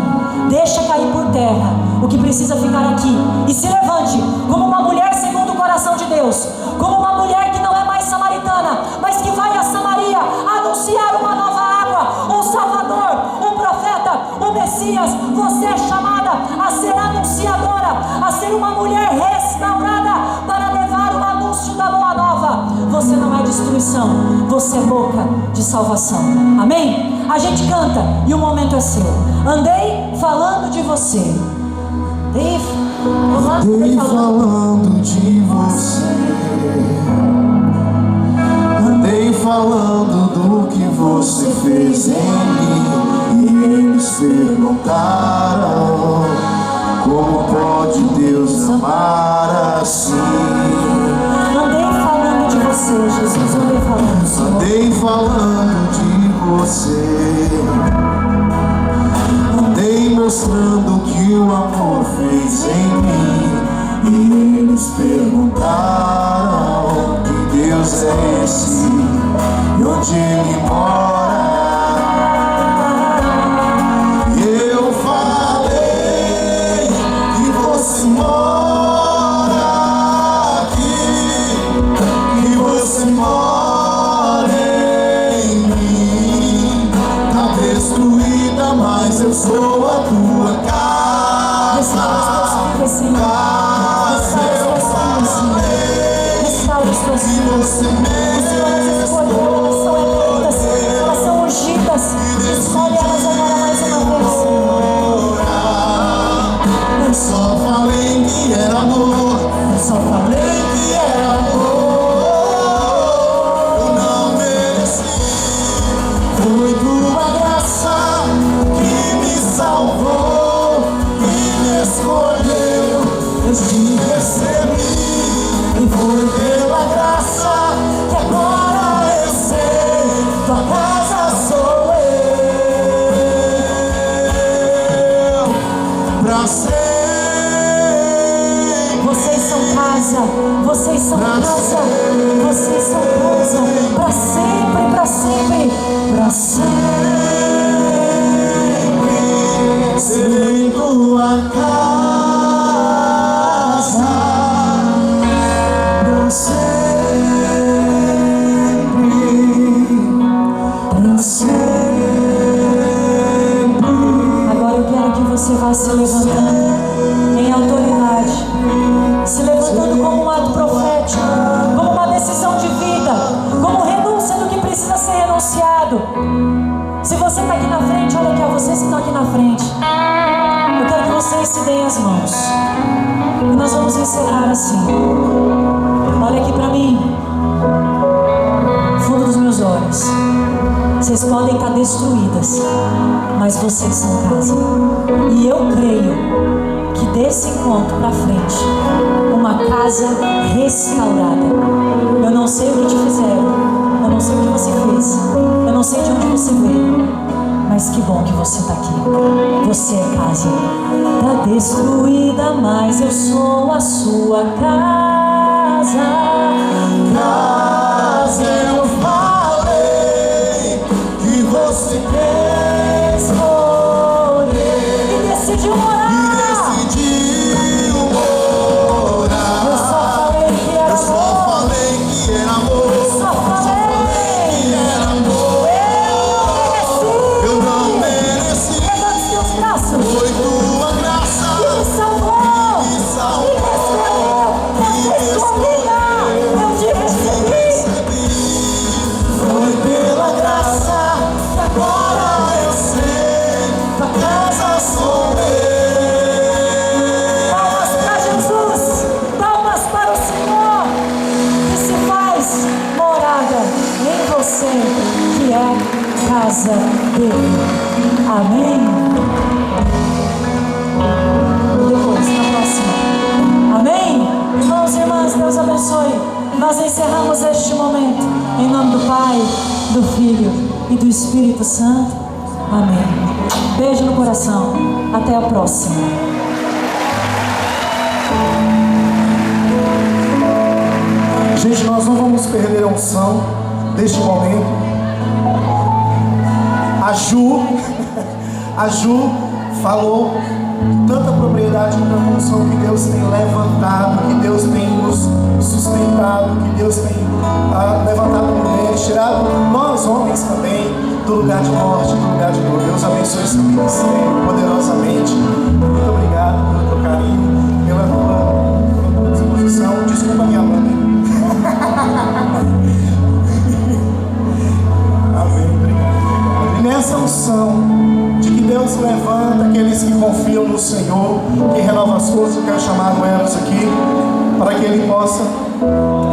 Deixa cair por terra o que precisa ficar aqui e se levante como uma mulher segundo o coração de Deus, como uma mulher que não é mais samaritana, mas que vai a Samaria anunciar uma nova água, um Salvador, um profeta, um Messias. Você é chamada a ser anunciadora, a ser uma mulher restaurada para levar o anúncio da boa nova. Você não é destruição, você é boca de salvação. Amém? A gente canta e o momento é seu. Andei falando de você. Andei falando de você. Andei falando do que você fez em mim. E eles perguntaram: como pode Deus amar assim? Andei falando de você, Jesus. Andei falando, Senhor. Andei falando de você. Andei mostrando que o amor fez em mim. E eles perguntaram: que Deus é esse? E onde Ele mora? E eu falei que você mora aqui, que você mora em mim. Tá destruída, mas eu sou a tua casa. Eu falei que você me escolheu. Elas são eleitas, elas são ungidas. Escolhe elas agora mais uma vez, Senhor. Eu só falei que era amor. Eu só falei que era amor. Eu não mereci. Foi tua graça que me salvou, que me escolheu. Eu te recebi. E foi pela graça que agora eu sei, tua casa sou eu, pra sempre. Vocês são casa, vocês são casa, vocês são casa, para sempre, para sempre, Pra sempre serei tua casa. Pra sempre. Agora eu quero que você vá se levantando em autoridade, se levantando como um ato profético, como uma decisão de vida, como renúncia do que precisa ser renunciado. Se você está aqui na frente, olha aqui, ó, vocês que estão aqui na frente, eu quero que vocês se deem as mãos e nós vamos encerrar assim. Olha aqui para mim, fundo dos meus olhos. Vocês podem estar destruídas, mas vocês são casa. E eu creio que desse encontro para frente, uma casa restaurada. Eu não sei o que te fizeram, eu não sei o que você fez, eu não sei de onde você veio, mas que bom que você está aqui. Você é casa. Está destruída, mas eu sou a sua casa. Casa, eu falei que você quer escolher E decidiu morar. e decidiu morar. Eu só falei que era Eu só amor. falei que era amor. Só falei. Que era amor. Eu não mereci. Levante seus braços. Foi tua graça E me salvou. que me E salvou. me escolheu. Eu te escolhida. Eu te recebi. Foi pela graça que agora eu sei, tua casa sou eu. Palmas para Jesus. Palmas para o Senhor, que se faz morada em você, que é casa dele. Amém? Depois, na próxima. Amém? Irmãos e irmãs, Deus abençoe. Nós encerramos este momento em nome do Pai. Espírito Santo. Amém. Beijo no coração. Até a próxima. Gente, nós não vamos perder a unção deste momento. A Ju falou tanta propriedade na unção que Deus tem levantado, que Deus tem nos sustentado, que Deus tem levantado mulheres, tirado nós homens também do lugar de morte, do lugar de dor. Deus abençoe seu ministério poderosamente. Muito obrigado pelo teu carinho, pela tua disposição. Desculpa minha mãe. Amém. Obrigado. E nessa unção de que Deus levanta aqueles que confiam no Senhor, que renova as forças, eu quero chamar o Eros aqui, para que ele possa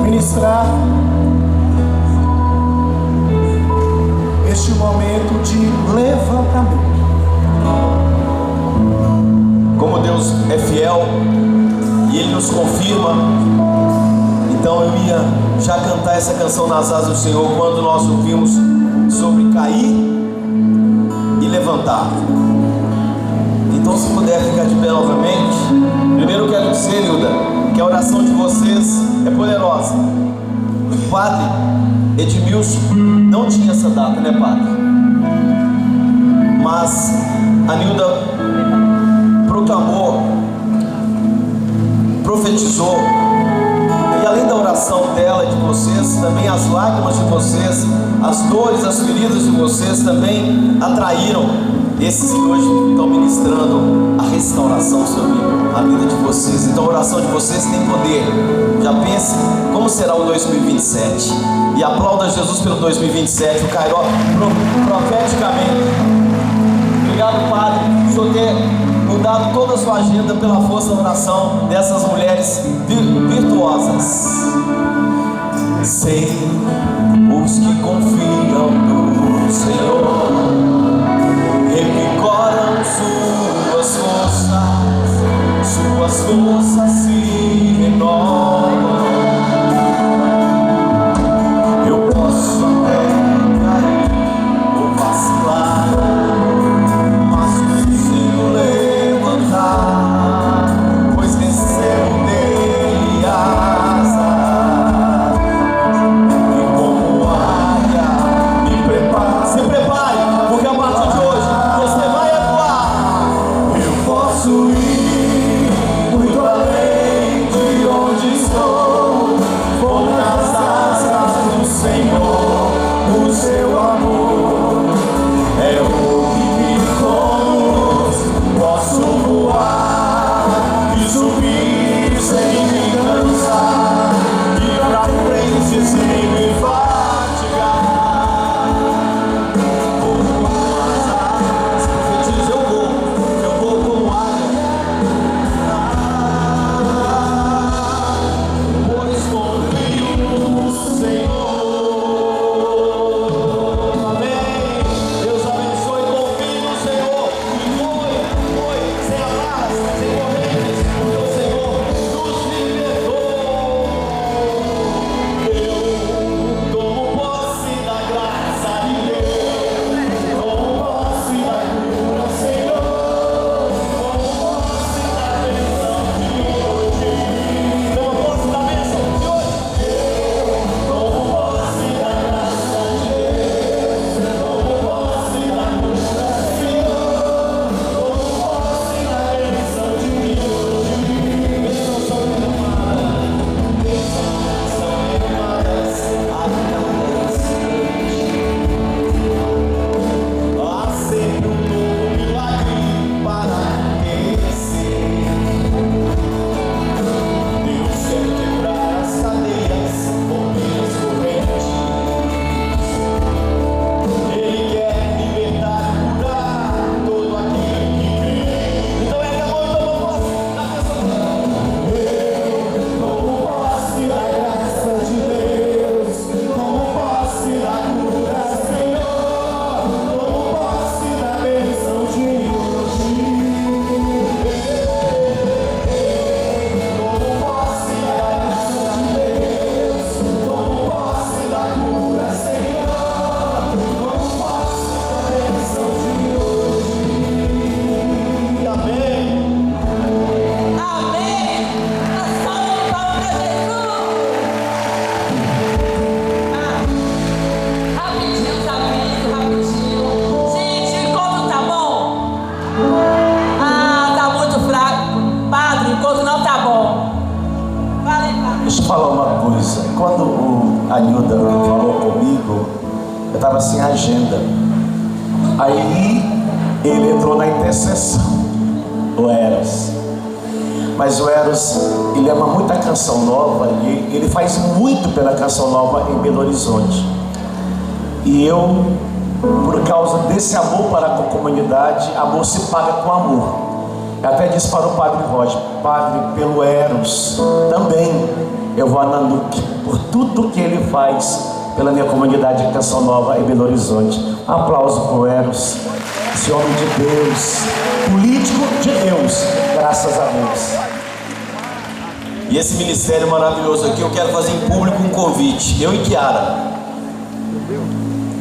ministrar este momento de levantamento. Como Deus é fiel e Ele nos confirma, então eu ia já cantar essa canção nas asas do Senhor quando nós ouvimos sobre cair e levantar. Então, se puder ficar de pé novamente. Primeiro eu quero dizer, Nilda, que a oração de vocês é poderosa. O padre Edmilson não tinha essa data, né, padre? Mas a Nilda proclamou, profetizou, e além da oração dela e de vocês, também as lágrimas de vocês, as dores, as feridas de vocês também atraíram esses que hoje estão ministrando a restauração sobre a vida de vocês. Então a oração de vocês tem poder. Já pense como será o 2027 e aplauda Jesus pelo 2027, o Cairó, profeticamente. Obrigado, Padre, por o Senhor ter mudado toda a sua agenda pela força da oração dessas mulheres virtuosas. Sei os que confiam no Senhor revigoram suas forças se renovam. Eu posso até cair ou vacilar, mas consigo levantar, pois recebo dele asas, e como águia me prepara. Se prepare, porque a partir de hoje você vai atuar. Eu posso ir muito além. estava sem agenda. Aí ele entrou na intercessão, o Eros. Mas o Eros, ele ama muito a Canção Nova e ele faz muito pela Canção Nova em Belo Horizonte. E eu, por causa desse amor para com a comunidade, amor se paga com amor. Eu até disse para o Padre Roger: Padre, pelo Eros também eu vou a Nanuque, por tudo que ele faz pela minha comunidade de Canção Nova em Belo Horizonte. Um aplauso para o Eros, esse homem de Deus, político de Deus, graças a Deus. E esse ministério maravilhoso aqui, eu quero fazer em público um convite, eu e Kiara,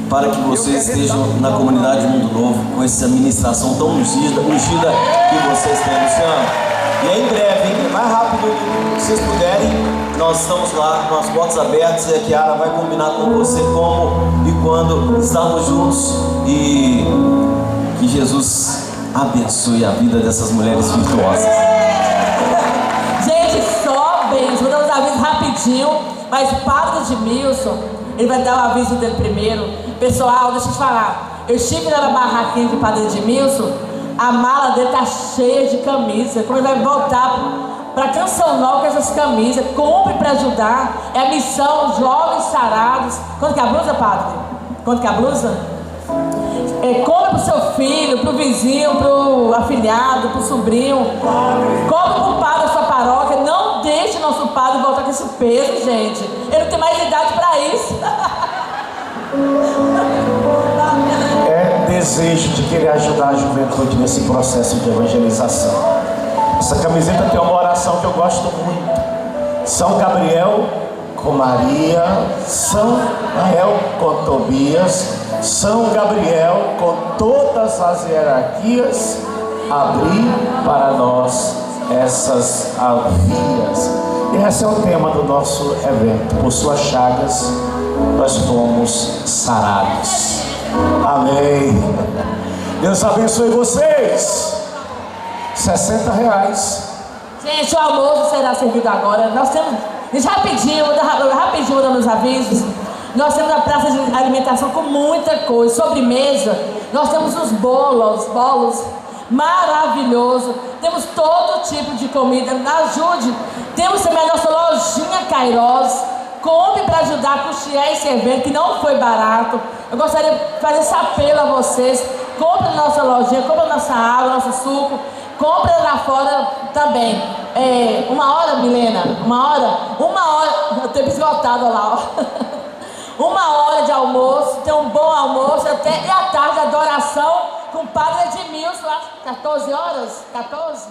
para que vocês estejam na comunidade Mundo Novo com essa ministração tão ungida que vocês têm, Luciano. E é em breve, hein? Mais rápido que vocês puderem, nós estamos lá com as portas abertas e a Kiara vai combinar com você como e quando estarmos juntos, e que Jesus abençoe a vida dessas mulheres virtuosas. Gente, só bem, vou dar uns avisos rapidinho, mas o Padre Edmilson, ele vai dar o aviso dele primeiro. Pessoal, deixa eu te falar, eu estive lá na barraquinha do Padre Edmilson, a mala dele tá cheia de camisa. Como ele vai voltar para Canção Nova com essas camisas, compre para ajudar. É a missão Jovens Sarados. Quanto que é a blusa, Padre? Quanto que é a blusa? Compre pro seu filho, pro vizinho, pro afilhado, pro sobrinho. Compre pro padre da sua paróquia. Não deixe nosso padre voltar com esse peso, gente. Ele não tem mais idade para isso. É desejo de querer ajudar a juventude nesse processo de evangelização. Essa camiseta tem uma oração que eu gosto muito: São Gabriel com Maria, São Rael com Tobias, São Gabriel com todas as hierarquias, abrir para nós essas vias. E esse é o tema do nosso evento: por suas chagas nós fomos sarados. Amém. Deus abençoe vocês. R$60. Gente, o almoço será servido agora. Nós temos, gente, rapidinho, vou dar meus avisos. Nós temos a praça de alimentação com muita coisa, sobremesa. Nós temos os bolos maravilhoso. Temos todo tipo de comida. Ajude. Temos também a nossa lojinha Kairos. Compre para ajudar a custear esse evento, que não foi barato. Eu gostaria de fazer esse apelo a vocês: compre na nossa lojinha, compre na nossa água, nosso suco, compre lá fora também. Uma hora, Milena? Uma hora, eu tenho esgotado lá, ó. 1 hora de almoço, tem um bom almoço, até e à tarde adoração com o Padre Edmilson, 14 horas? 14?